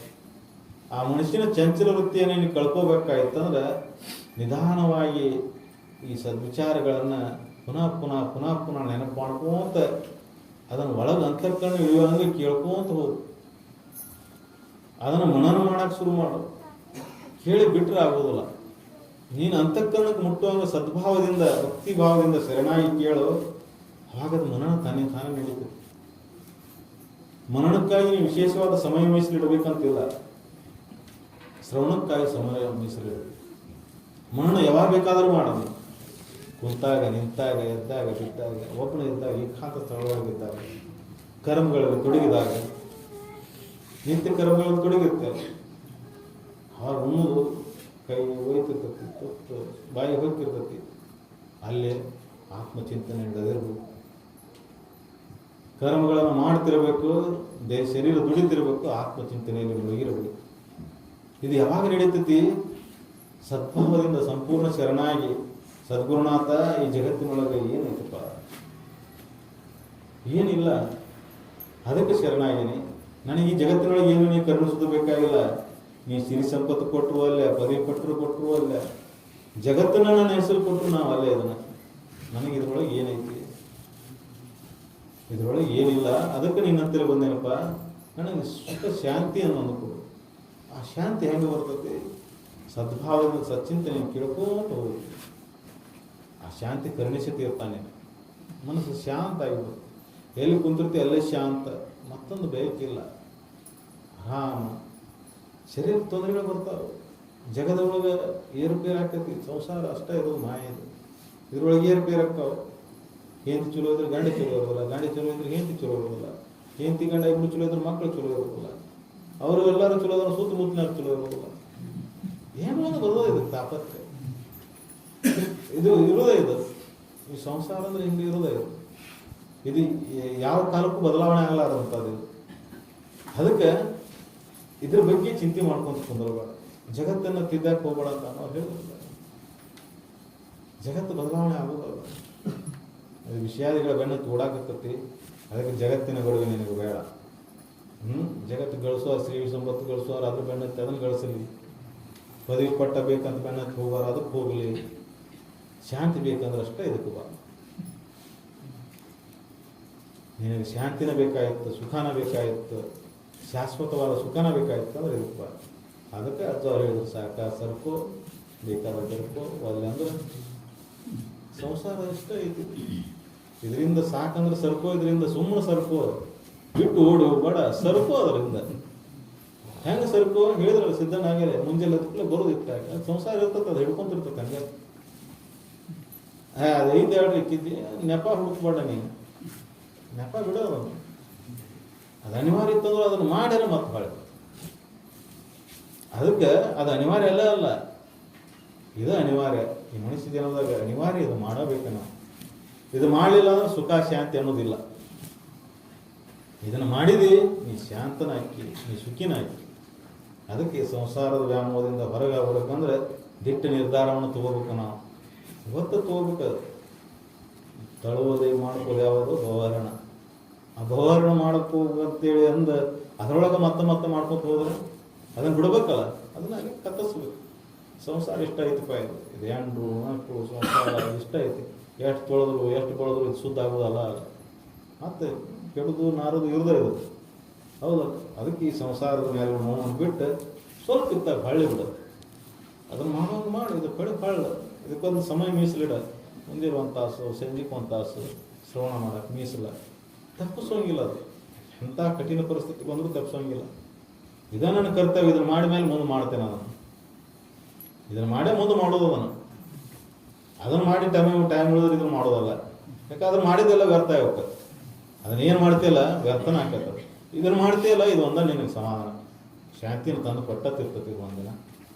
ಆ ಮನಸ್ಸಿನ ಚಂಚಲ ವೃತ್ತಿಯನ್ನು ನೀನು ಕಳ್ಕೋಬೇಕಾಯ್ತಂದ್ರೆ ನಿಧಾನವಾಗಿ ಈ ಸದ್ವಿಚಾರಗಳನ್ನು ಪುನಃ ಪುನಃ ಪುನಃ ಪುನಃ ನೆನಪು ಮಾಡ್ಕೊಂತ ಅದನ್ನು ಒಳಗೆ ಅಂತರ್ಕರಣ ಇಳಿಯುವಂಗೆ ಕೇಳ್ಕೊಂತ ಹೋಗು. ಅದನ್ನು ಮನನ ಮಾಡಕ್ಕೆ ಶುರು ಮಾಡು. ಕೇಳಿ ಬಿಟ್ಟರೆ ಆಗೋದಿಲ್ಲ. ನೀನು ಅಂತಃಕರಣಕ್ಕೆ ಮುಟ್ಟುವಂಗ ಸದ್ಭಾವದಿಂದ ಭಕ್ತಿ ಭಾವದಿಂದ ಶರಣಾಗಿ ಕೇಳು. ಆವಾಗದ ಮನನ ತಾನೇ ತಾನೇ ನಡೀತದೆ. ಮನನಕ್ಕಾಗಿ ನೀವು ವಿಶೇಷವಾದ ಸಮಯ ಮೀಸಲಿಡಬೇಕಂತಿಲ್ಲ. ಶ್ರವಣಕ್ಕಾಗಿ ಸಮಯ ಮೀಸಲಿಡಬೇಕು. ಮನನ ಯಾವಾಗ ಬೇಕಾದರೂ ಮಾಡೋದು. ಕುಂತಾಗ, ನಿಂತಾಗ, ಎದ್ದಾಗ, ಬಿದ್ದಾಗ, ಒಬ್ಬನ ಇದ್ದಾಗ, ಏಕಾಂತ ಸ್ಥಳದೊಳಗಿದ್ದಾಗ, ಕರ್ಮಗಳಲ್ಲಿ ತೊಡಗಿದಾಗ, ನಿತ್ಯ ಕರ್ಮಗಳಲ್ಲಿ ತೊಡಗಿರ್ತೇವೆ. ಆವಾಗ ಉಣ್ಣುದು ಕೈ ಒಯ್ತಿರ್ತತಿ, ತುತ್ತು ಬಾಯಿ ಹೋಗ್ತಿರ್ತತಿ. ಅಲ್ಲೇ ಆತ್ಮಚಿಂತನೆ ಇರಬೇಕು. ಕರ್ಮಗಳನ್ನು ಮಾಡ್ತಿರಬೇಕು, ಶರೀರ ದುಡಿತಿರಬೇಕು, ಆತ್ಮಚಿಂತನೆಯಲ್ಲಿ ಮುಳುಗಿರಬೇಕು. ಇದು ಯಾವಾಗ ನಡೀತೈತಿ? ಸದ್ಭಾವದಿಂದ ಸಂಪೂರ್ಣ ಶರಣಾಗಿ ಸದ್ಗುರುನಾಥ ಈ ಜಗತ್ತಿನೊಳಗೆ ಏನೈತಪ್ಪ, ಏನಿಲ್ಲ, ಅದಕ್ಕೆ ಶರಣಾಗಿನಿ. ನನಗೆ ಈ ಜಗತ್ತಿನೊಳಗೆ ಏನು ನೀ ಕರುಣಿಸೋದು ಬೇಕಾಗಿಲ್ಲ. ನೀ ಸಿರಿ ಸಂಪತ್ತು ಕೊಟ್ಟರು ಅಲ್ಲ, ಪದವಿ ಕೊಟ್ಟರು ಅಲ್ಲ, ಜಗತ್ತನ್ನ ನನ್ನ ಹೆಸರು ಕೊಟ್ಟರು ನಾವು ಅಲ್ಲೇ. ಇದನ್ನ ನನಗೆ ಇದ್ರೊಳಗೆ ಏನೈತಿ, ಇದ್ರೊಳಗೆ ಏನಿಲ್ಲ. ಅದಕ್ಕೆ ನಿನ್ನ ಹತ್ತಿರ ಬಂದೇನಪ್ಪ. ನನಗೆ ಸುಖ ಶಾಂತಿ ಅನ್ನೋದು ಕೊಡು. ಆ ಶಾಂತಿ ಹೆಂಗೆ ಬರ್ತೈತಿ? ಸದ್ಭಾವದಿಂದ ಸಚ್ಚಿಂತನೆ ಕೇಳ್ಕೊಂತ ಹೋಗಿ ಆ ಶಾಂತಿ ಕರುಣಿಸುತ್ತಿ ಇರ್ತಾನೆ. ಮನಸ್ಸು ಶಾಂತ ಆಗಿಬಿಡು. ಎಲ್ಲಿ ಕುಂತಿರ್ತಿ ಅಲ್ಲೇ ಶಾಂತ. ಮತ್ತೊಂದು ಬೇಕಿಲ್ಲ. ಆರಾಮ. ಶರೀರ ತೊಂದರೆಗಳು ಬರ್ತಾವೆ. ಜಗದೊಳಗೆ ಏರುಪೇರು ಆಗ್ತೈತಿ. ಸಂಸಾರ ಅಷ್ಟೇ ಇರೋದು ಮಾಯ. ಇದು ಇದ್ರೊಳಗೆ ಏರುಪೇರು ಆಗ್ತಾವೆ. ಹೆಂಡತಿ ಚಲೋ ಇದ್ರೆ ಗಂಡ ಚಲೋ ಇರೋದಿಲ್ಲ, ಗಂಡ ಚಲೋ ಇದ್ರೆ ಹೆಂಡತಿ ಚಲೋ ಇರೋದಿಲ್ಲ, ಹೆಂಡತಿ ಗಂಡ ಇಬ್ಬರು ಚಲೋ ಇದ್ರೆ ಮಕ್ಕಳು ಚಲೋ ಇರೋದಿಲ್ಲ, ಅವರು ಎಲ್ಲರೂ ಚಲೋ ಇದ್ರೆ ಸುತ್ತಮುತ್ತಲಿನ ಚಲೋ ಇರೋದಿಲ್ಲ. ಏನೋ ಒಂದು ಬರೋದು ಇದು ತಾಪತ್ರೆ. ಇದು ಇರೋದೇ ಇದು. ಈ ಸಂಸಾರ ಅಂದ್ರೆ ಹಿಂಗೆ ಇರೋದೇ ಇದು. ಇದು ಯಾವ ಕಾಲಕ್ಕೂ ಬದಲಾವಣೆ ಆಗಲಾರಂಥದ್ದು ಇದು. ಅದಕ್ಕೆ ಇದ್ರ ಬಗ್ಗೆ ಚಿಂತೆ ಮಾಡ್ಕೊಂತ ಕುಂದ್ರಬೇಡ. ಜಗತ್ತನ್ನು ತಿದ್ದಕ್ಕೆ ಹೋಗ್ಬೇಡ ಅಂತ ನಾವು ಹೇಳಿದ್ರಲ್ಲ. ಜಗತ್ತು ಬದಲಾವಣೆ ಆಗೋದಲ್ಲ. ಅದು ವಿಷಯಾದಿಗಳ ಬೆನ್ನು ತೋಡಾಕತ್ತತಿ. ಅದಕ್ಕೆ ಜಗತ್ತಿನ ಗಡುವೆ ನಿನಗೆ ಬೇಡ. ಜಗತ್ತು ಗಳಿಸೋ, ಸ್ತ್ರೀ ಸಂಪತ್ತು ಗಳಿಸೋರು ಅದ್ರ ಬೆನ್ನತ್ತಿ ಅದನ್ನು ಗಳಿಸಲಿ. ಪದವಿ ಪಟ್ಟ ಬೇಕಂತ ಬೆನ್ನತ್ತಿ ಹೋಗೋರು ಅದಕ್ಕೆ ಹೋಗಲಿ. ಶಾಂತಿ ಬೇಕಂದ್ರೆ ಅಷ್ಟೇ ಇದಕ್ಕೆ ಬಾ. ನಿನಗೆ ಶಾಂತಿನ ಬೇಕಾಗಿತ್ತು, ಸುಖಾನ ಬೇಕಾಗಿತ್ತು, ಶಾಶ್ವತವಾದ ಸುಖಾನ ಬೇಕಾಗಿತ್ತು ಅಂದ್ರೆ ಇದಕ್ಕೆ ಬಾ. ಅದಕ್ಕೆ ಅವ್ರು ಹೇಳಿದ್ರು, ಸಾಕ ಸರ್ಕೋ, ಬೇಕಾದ ಸರ್ಕೋ, ಒಳ್ಳೆ ಅಂದ್ರೆ ಸಂಸಾರ ಇಷ್ಟ ಐತಿ. ಇದರಿಂದ ಸಾಕಂದ್ರೆ ಸರ್ಕೋ, ಇದರಿಂದ ಸುಮ್ಮನೆ ಸರ್ಕೋ, ಬಿಟ್ಟು ಓಡಿ ಹೋಗ್ಬೇಡ, ಸರ್ಕೋ. ಅದರಿಂದ ಹೆಂಗೆ ಸರ್ಕೋ ಹೇಳಿದ್ರಲ್ಲ ಸಿದ್ಧನ ಹಾಗೆ ಮುಂಜಾನೆ ಹತ್ತಲೇ ಬರೋದು ಇಟ್ಟಾಗ ಸಂಸಾರ ಇರ್ತದೆ, ಅದು ಹಿಡ್ಕೊಂತಿರ್ತದೆ ಹಂಗೆ. ಅದು 5 2 ಇಕ್ಕಿದ್ದಿ, ನೆಪ ಹುಡುಕ್ಬೇಡ ನೀನು. ನೆಪ ಬಿಡೋದು. ಅದು ಅನಿವಾರ್ಯ ಇತ್ತಂದ್ರೆ ಅದನ್ನು ಮಾಡ್ಯಾರ ಮತ್ತೆ ಬಾಳೆ. ಅದಕ್ಕೆ ಅದು ಅನಿವಾರ್ಯ ಅಲ್ಲ. ಇದು ಅನಿವಾರ್ಯ. ಈ ಮನುಷ್ಯ ಜೀವನದಾಗ ಅನಿವಾರ್ಯ. ಇದು ಮಾಡಬೇಕು ನಾವು. ಇದು ಮಾಡಲಿಲ್ಲ ಅಂದ್ರೆ ಸುಖ ಶಾಂತಿ ಅನ್ನೋದಿಲ್ಲ. ಇದನ್ನು ಮಾಡಿದಿ ನೀ ಶಾಂತನಾಕಿ, ನೀ ಸುಖಿನಾಕಿ. ಅದಕ್ಕೆ ಸಂಸಾರದ ವ್ಯಾಮೋಹದಿಂದ ಹೊರಗೆ ಬರ್ಬೇಕಂದ್ರೆ ದಿಟ್ಟ ನಿರ್ಧಾರವನ್ನು ತಗೋಬೇಕು. ನಾವು ಇವತ್ತು ತಗೋಬೇಕು. ತಳುವುದೇ ಮಾಡ್ಕೊಳ್ಳಿ ಯಾವುದು ಭವಹರಣ. ಆ ಭವಹರಣ ಮಾಡಕ್ಕೆ ಹೋಗಂತೇಳಿ ಅಂದ ಅದರೊಳಗೆ ಮತ್ತೆ ಮಾಡ್ಕೊತ ಹೋದ್ರೆ ಅದನ್ನು ಬಿಡ್ಬೇಕಲ್ಲ. ಅದನ್ನ ಕತ್ತಿಸ್ಬೇಕು. ಸಂಸಾರ ಇಷ್ಟ ಐತಿಪ್ಪ, ಇದು ಹೆಂಡು ಮಕ್ಕಳು ಸಂಸಾರ ಇಷ್ಟ ಐತಿ. ಎಷ್ಟು ತೊಳೆದ್ರು ಎಷ್ಟು ಬಳದ್ರು ಇದು ಶುದ್ಧ ಆಗೋದಲ್ಲ. ಮತ್ತೆ ಕೆಡುದು ನಾರದು ಇರೋದೇ ಇದು. ಹೌದಾ? ಅದಕ್ಕೆ ಈ ಸಂಸಾರದ ಮೇಲೆ ನೋವನ್ನು ಬಿಟ್ಟು ಸ್ವಲ್ಪ ಇತ್ತಾಗ ಹಳ್ಳಿ ಬಿಡೋದು. ಅದನ್ನು ಮಾಡೋದು ಮಾಡಿ. ಇದು ಕಡೆ ಹಳ್ಳ. ಇದಕ್ಕೊಂದು ಸಮಯ ಮೀಸಲಿಡ. ಮುಂದಿನ 1 ತಾಸು, ಸಂಜೆಗೆ 1 ತಾಸು ಶ್ರವಣ ಮಾಡೋಕ್ಕೆ ಮೀಸಲ. ತಪ್ಪಿಸೋಂಗಿಲ್ಲ. ಅದು ಎಂಥ ಕಠಿಣ ಪರಿಸ್ಥಿತಿ ಬಂದರೂ ತಪ್ಪಿಸೋಂಗಿಲ್ಲ. ಇದ ನನ್ನ ಕರ್ತವ್ಯ. ಇದನ್ನು ಮಾಡಿ ಮೇಲೆ ಮುಂದೆ ಮಾಡ್ತೇನೆ. ಇದನ್ನು ಮಾಡೇ ಮುಂದೆ ಮಾಡೋದು. ಅದನ್ನು ಮಾಡಿ ಟೈಮ್ ಉಳಿದ್ರೆ ಇದನ್ನು ಮಾಡೋದಲ್ಲ. ಯಾಕಂದ್ರೆ ಮಾಡಿದ್ದೆಲ್ಲ ವ್ಯರ್ಥ ಅದನ್ನ ಏನು ಮಾಡ್ತೀಯಲ್ಲ ವ್ಯರ್ಥನ ಹಾಕತ್ತದ. ಇದನ್ನು ಮಾಡ್ತೀಯಲ್ಲ ಇದು ಒಂದ ನಿನಗೆ ಸಮಾಧಾನ. ಶಾಂತಿನ ತಂದು ಕೊಟ್ಟತ್ತಿರ್ತತಿ ಒಂದಿನ.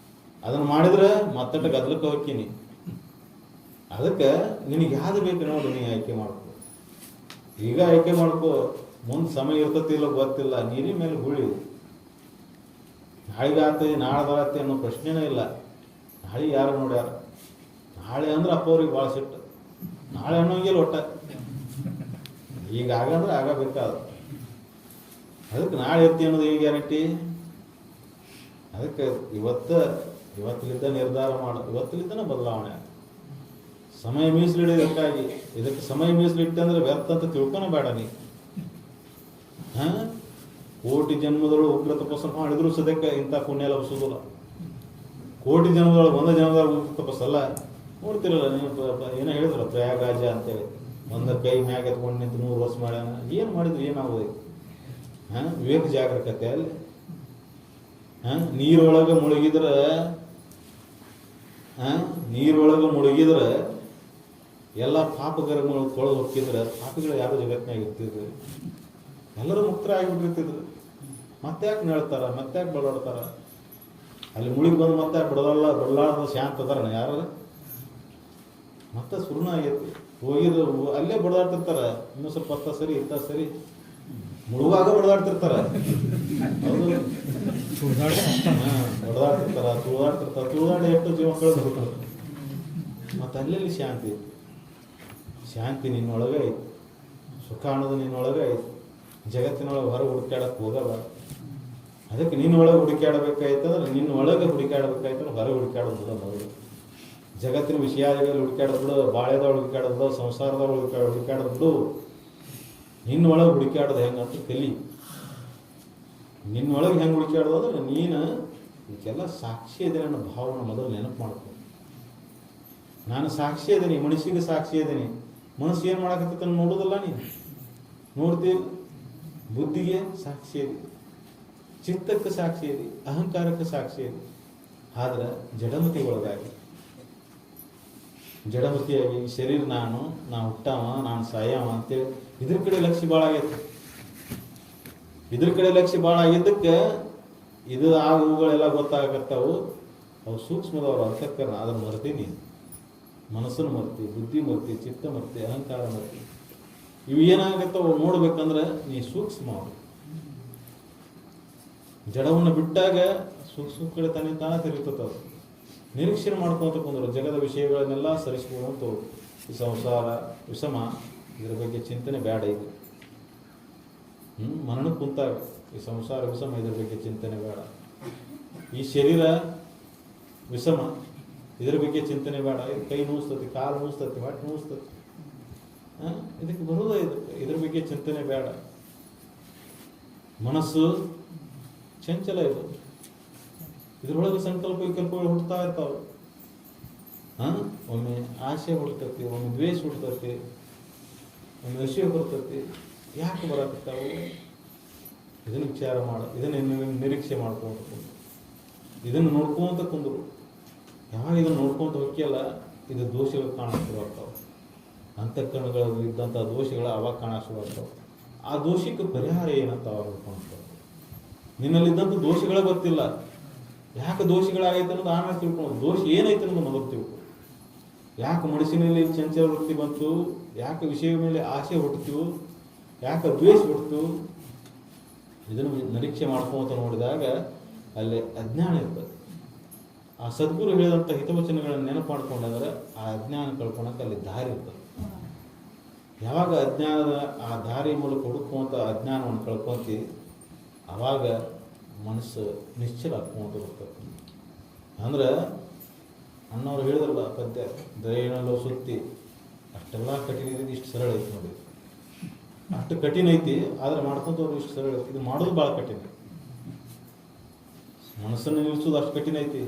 ಅದನ್ನು ಮಾಡಿದ್ರೆ ಮತ್ತಟ ಗದ್ಲಕ್ಕೆ ಹೋಗ್ತೀನಿ. ಅದಕ್ಕೆ ನಿನಗೆ ಯಾವ್ದು ಬೇಕು ನೋಡಿ ನೀ ಆಯ್ಕೆ ಮಾಡ್ಕೊ. ಈಗ ಆಯ್ಕೆ ಮಾಡ್ಕೊ, ಮುಂದೆ ಸಮಯ ಇರ್ತತಿಲ್ಲ ಗೊತ್ತಿಲ್ಲ. ನೀರಿನ ಮೇಲೆ ಗುಳಿ. ನಾಳೆಗೆ ಆಗ್ತದೆ ನಾಳೆದಾಗತ್ತೆ ಅನ್ನೋ ಪ್ರಶ್ನೆನೇ ಇಲ್ಲ. ನಾಳೆ ಯಾರು ನೋಡ್ಯಾರ? ನಾಳೆ ಅಂದ್ರೆ ಅಪ್ಪ ಅವ್ರಿಗೆ ಭಾಳ ಸಿಟ್ಟು. ನಾಳೆ ಅನ್ನೋಂಗಿಲ್ಲ ಒಟ್ಟ. ಈಗ ಆಗಂದ್ರೆ ಆಗಬೇಕಾದ. ಅದಕ್ಕೆ ನಾಳೆ ಇರ್ತಿ ಅನ್ನೋದು ಏನು ಗ್ಯಾರಂಟಿ? ಅದಕ್ಕೆ ಇವತ್ತಲಿದ್ದ ನಿರ್ಧಾರ ಮಾಡು. ಇವತ್ತಲಿದ್ದನೇ ಬದಲಾವಣೆ. ಸಮಯ ಮೀಸಲಿಡೋದಕ್ಕಾಗಿ. ಇದಕ್ಕೆ ಸಮಯ ಮೀಸಲಿಟ್ಟೆ ಅಂದ್ರೆ ವ್ಯರ್ಥ ಅಂತ ತಿಳ್ಕೊನ ಬೇಡ ನೀ. ಕೋಟಿ ಜನ್ಮದೊಳಗೆ ಉಗ್ರ ತಪಸ್ಸು ಮಾಡಿದ್ರು ಸದ್ಯಕ್ಕೆ ಇಂಥ ಪುಣ್ಯ ಲಭಿಸೋದಿಲ್ಲ. ಕೋಟಿ ಜನ್ಮದೊಳಗೆ ಒಂದು ಜನ್ಮದಾಗ ಉಗ್ರ ತಪಸ್ಸಲ್ಲ. ನೋಡ್ತಿರಲ್ಲ ನೀವು, ಏನೋ ಹೇಳಿದ್ರಲ್ಲ ಪ್ರಯಾಗಾಜ ಅಂತೇಳಿ, ಒಂದು ಕೈ ಮ್ಯಾಗ ಎತ್ಕೊಂಡು ನಿಂತು 100 ವರ್ಷ ಮಾಡ್ಯಾನ. ಏನು ಮಾಡಿದ್ರು ಏನಾಗೋದು? ವಿವೇಕ ಜಾಗರೂಕತೆ ಅಲ್ಲಿ. ನೀರೊಳಗೆ ಮುಳುಗಿದ್ರೆ ಎಲ್ಲ ಪಾಪಕರ್ಮಗಳು ತೊಳೆದು ಹೋಗ್ತಿದ್ರೆ ಪಾಪಿಗಳು ಯಾರು ಜಗತ್ತಿನಾಗ ಇರ್ತಿದ್ರು? ಎಲ್ಲರೂ ಮುಕ್ತರಾಗಿಬಿಟ್ಟಿರ್ತಿದ್ರು. ಮತ್ತೆ ಯಾಕೆ ನಳ್ತಾರ? ಮತ್ತೆ ಯಾಕೆ ಬಡಾಡ್ತಾರ? ಅಲ್ಲಿ ಮುಳುಗಿ ಬಂದು ಮತ್ತೆ ಬಡಲಾರ್ದ ಶಾಂತ ಅದಾರ ಯಾರು? ಮತ್ತೆ ಸುರ್ಣ ಆಗೈತಿ. ಹೋಗಿದ್ರು ಅಲ್ಲೇ ಬಡದಾಡ್ತಿರ್ತಾರ. ಇನ್ನೂ ಸ್ವಲ್ಪ ಹತ್ತ ಸರಿ ಇತ್ತ ಸರಿ ಮುಳುಗಾಗ ಬಡದಾಡ್ತಿರ್ತಾರ. ಹೌದು, ಬಡದಾಡ್ತಿರ್ತಾರ, ತುಳಿದಾಡಿ ಎಷ್ಟು ಜೀವ ಕಳೆದು. ಮತ್ತೆ ಅಲ್ಲೆಲ್ಲಿ ಶಾಂತಿ ನಿನ್ನೊಳಗೆ ಐತಿ. ಸುಖ ಅನ್ನೋದು ನಿನ್ನೊಳಗೆ ಐತಿ. ಜಗತ್ತಿನೊಳಗೆ ಹೊರಗೆ ಹುಡುಕಾಡಕ್ಕೆ ಹೋಗಲ್ಲ. ಅದಕ್ಕೆ ನಿನ್ನೊಳಗೆ ಹುಡುಕಾಡಬೇಕಾಯ್ತಂದ್ರೆ ನಿನ್ನೊಳಗೆ ಹುಡುಕಾಡಬೇಕಾಯ್ತಂದ್ರೆ ಹೊರಗೆ ಹುಡುಕಾಡೋದು ಮೊದಲು. ಜಗತ್ತಿನ ವಿಷಯದಲ್ಲಿ ಹುಡುಕಾಡೋದು ಬಿಡು, ಬಾಳೆದೊಳಗೆ ಹುಡುಕಾಡೋದು ಬಿಡು, ಸಂಸಾರದೊಳಗೆ ಹುಡುಕಾಡೋದು ಬಿಡು. ನಿನ್ನೊಳಗೆ ಹುಡುಕಾಡೋದು ಹೆಂಗಂತ ಕಲಿ. ನಿನ್ನೊಳಗೆ ಹೆಂಗೆ ಹುಡುಕಾಡೋದು ಅಂದ್ರೆ ನೀನು ಇದಕ್ಕೆಲ್ಲ ಸಾಕ್ಷಿ ಇದ್ದೀನಿ ಅನ್ನೋ ಭಾವನ ಮೊದಲು ನೆನಪು ಮಾಡ್ಕೊ. ನಾನು ಸಾಕ್ಷಿ ಇದ್ದೀನಿ, ಮನಸ್ಸಿಗೆ ಸಾಕ್ಷಿ ಇದ್ದೀನಿ. ಮನಸ್ಸು ಏನು ಮಾಡಕತ್ತ ನೋಡೋದಲ್ಲ ನೀನು, ನೋಡ್ತೀವಿ. ಬುದ್ಧಿಗೆ ಸಾಕ್ಷಿ ಇದೆ, ಚಿತ್ತಕ್ಕೆ ಸಾಕ್ಷಿ ಇದೆ, ಅಹಂಕಾರಕ್ಕೆ ಸಾಕ್ಷಿ ಇದೆ. ಆದ್ರೆ ಜಡಮತಿಯಾಗಿ ಶರೀರ ನಾ ಹುಟ್ಟವ, ನಾನು ಸಾಯವ ಅಂತೇಳಿ ಇದ್ರ ಕಡೆ ಲಕ್ಷ್ಯ ಭಾಳ ಆಗೈತೆ. ಇದ್ರ ಕಡೆ ಲಕ್ಷ್ಯ ಭಾಳ ಆಗಿದ್ದಕ್ಕೆ ಇದು ಹೂಗಳೆಲ್ಲ ಗೊತ್ತಾಗತ್ತಾವು. ಅವು ಸೂಕ್ಷ್ಮದವ್ರು ಅಂತಕ್ಕರಣ. ಅದನ್ನು ಮರ್ತೀನಿ. ಮನಸ್ಸನ್ನು ಮರ್ತಿ, ಬುದ್ಧಿ ಮರ್ತಿ, ಚಿತ್ತ ಮರ್ತಿ, ಅಹಂಕಾರ ಮರ್ತಿ. ಇವು ಏನಾಗತ್ತವು ನೋಡ್ಬೇಕಂದ್ರೆ ನೀ ಸೂಕ್ಷ್ಮ. ಜಡವನ್ನು ಬಿಟ್ಟಾಗ ಸೂಕ್ಷ್ಮ ಕಡೆ ತಾನ ತಿರುಗ್ತದ. ನಿರೀಕ್ಷೆ ಮಾಡ್ಕೊಂತ ಕುಂದ್ರು ಜಗದ ವಿಷಯಗಳನ್ನೆಲ್ಲ ಸರಿಸ್ಕೊಂತ ಈ ಸಂಸಾರ ವಿಷಮ, ಇದರ ಬಗ್ಗೆ ಚಿಂತನೆ ಬೇಡ. ಇದು ಮನನ ಕುಂತಾಗ ಈ ಸಂಸಾರ ವಿಷಮ, ಇದ್ರ ಬಗ್ಗೆ ಚಿಂತನೆ ಬೇಡ. ಈ ಶರೀರ ವಿಷಮ, ಇದ್ರ ಬಗ್ಗೆ ಚಿಂತನೆ ಬೇಡ. ಇದು ಕೈ ನೋಸ್ತತಿ, ಕಾಲು ನೋಸ್ತತಿ, ಹೊಟ್ಟೆ ನೋಸ್ತತಿ. ಇದಕ್ಕೆ ಬರೋದ ಇದ್ರ ಬಗ್ಗೆ ಚಿಂತನೆ ಬೇಡ. ಮನಸ್ಸು ಚಂಚಲ ಇದು. ಇದ್ರೊಳಗೆ ಸಂಕಲ್ಪ ವಿಕಲ್ಪಗಳು ಹುಡ್ತಾ ಇರ್ತಾವೆ. ಒಮ್ಮೆ ಆಸೆ ಹುಡ್ತತಿ, ಒಮ್ಮೆ ದ್ವೇಷ ಹುಡ್ತತಿ, ಒಮ್ಮೆ ವಿಷಯ ಬರ್ತತಿ. ಯಾಕೆ ಬರಕತ್ತಾವು? ಇದನ್ನು ವಿಚಾರ ಇದನ್ನು ನಿರೀಕ್ಷೆ ಮಾಡ್ಕೊಂತ ಕುಂದ್ರು. ಇದನ್ನು ನೋಡ್ಕೊಂತ ಕುಂದ್ರು. ಯಾವಾಗ ಇದನ್ನು ನೋಡ್ಕೊಂತ ಹೋಗ್ಯಲ್ಲ, ಇದು ದೋಷಗಳು ಕಾಣಿಸ್ತಾವೆ. ಅಂತಃಕರಣಗಳಲ್ಲಿ ಇದ್ದಂಥ ದೋಷಗಳು ಅವಾಗ ಕಾಣಿಸ್ತಾವೆ. ಆ ದೋಷಕ್ಕೆ ಪರಿಹಾರ ಏನಂತ ಅವಾಗ ನೋಡ್ಕೊಂತಾರೆ. ನಿನ್ನಲ್ಲಿದ್ದಂಥ ದೋಷಗಳೇ ಗೊತ್ತಿಲ್ಲ. ಯಾಕೆ ದೋಷಗಳಾಗೈತೆ ಅನ್ನೋದು ಆಮೇಲೆ ತಿಳ್ಕೊಂಡು, ದೋಷ ಏನೈತೆ ಅನ್ನೋದು ಮೊದಲು ತಿಳ್ಕೊ. ಯಾಕೆ ಮನಸ್ಸಿನಲ್ಲಿ ಚಂಚಲ ವೃತ್ತಿ ಬಂತು, ಯಾಕೆ ವಿಷಯದ ಮೇಲೆ ಆಸೆ ಹುಟ್ಟುತ್ತೀವು, ಯಾಕೆ ದ್ವೇಷ ಹುಟ್ಟಿತು, ಇದನ್ನು ನಿರೀಕ್ಷೆ ಮಾಡ್ಕೊಂತ ನೋಡಿದಾಗ ಅಲ್ಲಿ ಅಜ್ಞಾನ ಇರ್ತದೆ. ಆ ಸದ್ಗುರು ಹೇಳಿದಂಥ ಹಿತವಚನಗಳನ್ನು ನೆನಪು ಮಾಡ್ಕೊಂಡಂದ್ರೆ ಆ ಅಜ್ಞಾನ ಕಳ್ಕೊಳಕ್ಕೆ ಅಲ್ಲಿ ದಾರಿ ಇರ್ತದೆ. ಯಾವಾಗ ಅಜ್ಞಾನದ ಆ ದಾರಿ ಮೂಲಕ ಹುಡುಕುವಂಥ ಅಜ್ಞಾನವನ್ನು ಕಳ್ಕೊಂತಿ, ಆವಾಗ ಮನಸ್ಸು ನಿಶ್ಚಲ ಹಾಕ್ಕೊಂತ ಬರ್ತದೆ. ಅಂದ್ರೆ ಅಣ್ಣವ್ರು ಹೇಳಿದ್ರಲ್ಲ ಪದ್ಯ, ದಯೆನಲ್ಲೋ ಸುತ್ತಿ ಅಷ್ಟೆಲ್ಲ ಕಠಿಣ ಐತಿ, ಇಷ್ಟು ಸರಳ ಐತಿ ನೋಡಿ. ಅಷ್ಟು ಕಠಿಣ ಐತಿ, ಆದ್ರೆ ಮಾಡ್ಕೊಂತ ಇಷ್ಟು ಸರಳ ಐತಿ. ಇದು ಮಾಡೋದು ಭಾಳ ಕಠಿಣ. ಮನಸ್ಸನ್ನು ನಿಲ್ಲಿಸೋದು ಅಷ್ಟು ಕಠಿಣ ಐತಿ.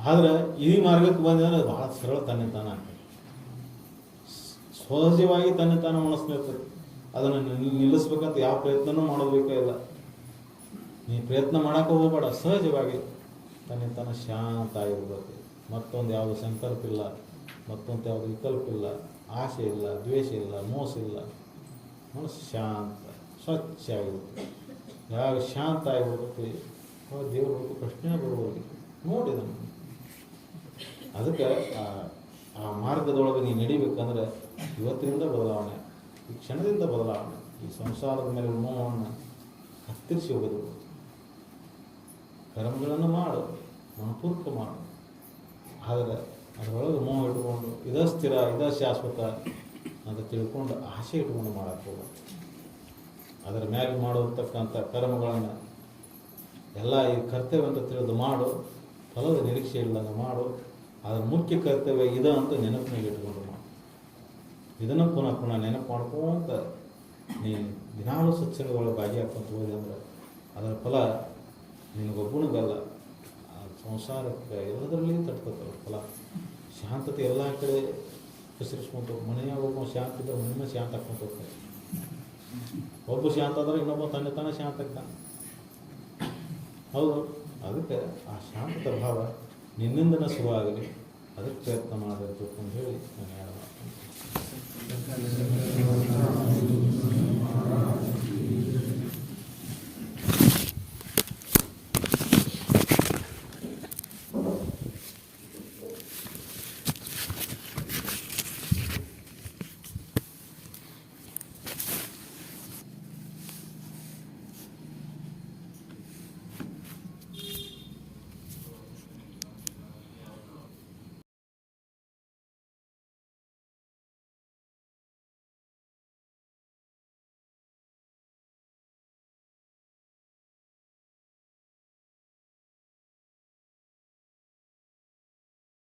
ಆದ್ರೆ ಈ ಮಾರ್ಗಕ್ಕೆ ಬಂದ್ರೆ ಭಾಳ ಸರಳ ತಾನ ಸಹಜವಾಗಿ ತಾನ ಮನಸ್ಸು ಇರ್ತದೆ. ಅದನ್ನು ನಿಲ್ಲಿಸ್ಬೇಕಂತ ಯಾವ ಪ್ರಯತ್ನನೂ ಮಾಡೋದು ಬೇಕಾಗಿಲ್ಲ. ನೀ ಪ್ರಯತ್ನ ಮಾಡೋಕೆ ಹೋಗಬೇಡ. ಸಹಜವಾಗಿ ತಾನ ಶಾಂತ ಆಗಿರ್ತದೆ. ಮತ್ತೊಂದು ಯಾವುದು ಸಂಕಲ್ಪ ಇಲ್ಲ, ಮತ್ತೊಂದು ಯಾವುದು ವಿಕಲ್ಪ ಇಲ್ಲ, ಆಸೆ ಇಲ್ಲ, ದ್ವೇಷ ಇಲ್ಲ, ಮೋಸ ಇಲ್ಲ. ಮನಸ್ಸು ಶಾಂತ ಸ್ವಚ್ಛ ಆಗಿರುತ್ತೆ. ಯಾವಾಗ ಶಾಂತ ಆಗಿಬಿಡ್ತೈತಿ ಅವಾಗ ದೇವ್ರ ಬಗ್ಗೆ ಪ್ರಶ್ನೆ ಬರುವುದು ನೋಡಿದ. ಅದಕ್ಕೆ ಆ ಮಾರ್ಗದೊಳಗೆ ನೀನು ನಡಿಬೇಕಂದ್ರೆ ಇವತ್ತಿನಿಂದ ಬದಲಾವಣೆ, ಈ ಕ್ಷಣದಿಂದ ಬದಲಾವಣೆ, ಈ ಸಂಸಾರದ ಮೇಲೆ ಮೋಹವನ್ನು ಹತ್ತಿರಿಸಿ ಹೋಗೋದು. ಕರ್ಮಗಳನ್ನು ಮಾಡು, ಮನಪೂರ್ವಕ ಮಾಡು, ಆದರೆ ಅದರೊಳಗೆ ಮೋಹ ಇಟ್ಕೊಂಡು ಇದ ಸ್ಥಿರ ಇದ ಶಾಶ್ವತ ಅಂತ ತಿಳ್ಕೊಂಡು ಆಸೆ ಇಟ್ಕೊಂಡು ಮಾಡಕ್ಕೆ ಹೋಗ. ಅದರ ಮ್ಯಾಲೆ ಮಾಡಿರ್ತಕ್ಕಂಥ ಕರ್ಮಗಳನ್ನು ಎಲ್ಲ ಈ ಕರ್ತವ್ಯ ಅಂತ ತಿಳಿದು ಮಾಡು, ಫಲದ ನಿರೀಕ್ಷೆ ಇಲ್ಲದ ಮಾಡು. ಅದರ ಮುಖ್ಯ ಕರ್ತವ್ಯ ಇದೆ ಅಂತ ನೆನಪಿನಲ್ಲಿ ಇಟ್ಕೊಂಡು ಮಾಡು. ಇದನ್ನು ಪುನಃ ಪುನಃ ನೆನಪು ಮಾಡ್ಕೊಂತ ನೀನು ದಿನಾಲು ಸತ್ಸಂಗದೊಳಗೆ ಭಾಗಿಯಾಕೊಂತ ಹೋದೆ ಅಂದ್ರೆ ಅದರ ಫಲ ನಿನಗೊಬ್ಬನಿಗಲ್ಲ, ಆ ಸಂಸಾರಕ್ಕೆ ಎಲ್ಲದರಲ್ಲಿ ತಟ್ಕೊತ ಫಲ. ಶಾಂತತೆ ಎಲ್ಲ ಕಡೆ ಪಸರಿಸ್ಕೊಂತ ಮನೆಯಾಗ ಒಬ್ಬ ಶಾಂತ ಇದ್ದರೆ ಮನೆ ಶಾಂತ ಹಾಕ್ಕೊಂತ ಹೋಗ್ತಾರೆ. ಒಬ್ಬ ಶಾಂತ ಆದ್ರೆ ಇನ್ನೊಬ್ಬ ತಾನೇ ಶಾಂತ ಆಗ್ತಾನೆ. ಹೌದು, ಅದಕ್ಕೆ ಆ ಶಾಂತ ಭಾವ ನಿನ್ನಿಂದನೇ ಶುರುವಾಗಲಿ, ಅದಕ್ಕೆ ಪ್ರಯತ್ನ ಮಾಡಬೇಕು ಅಂತ ಹೇಳಿ ನಾನು ಹೇಳ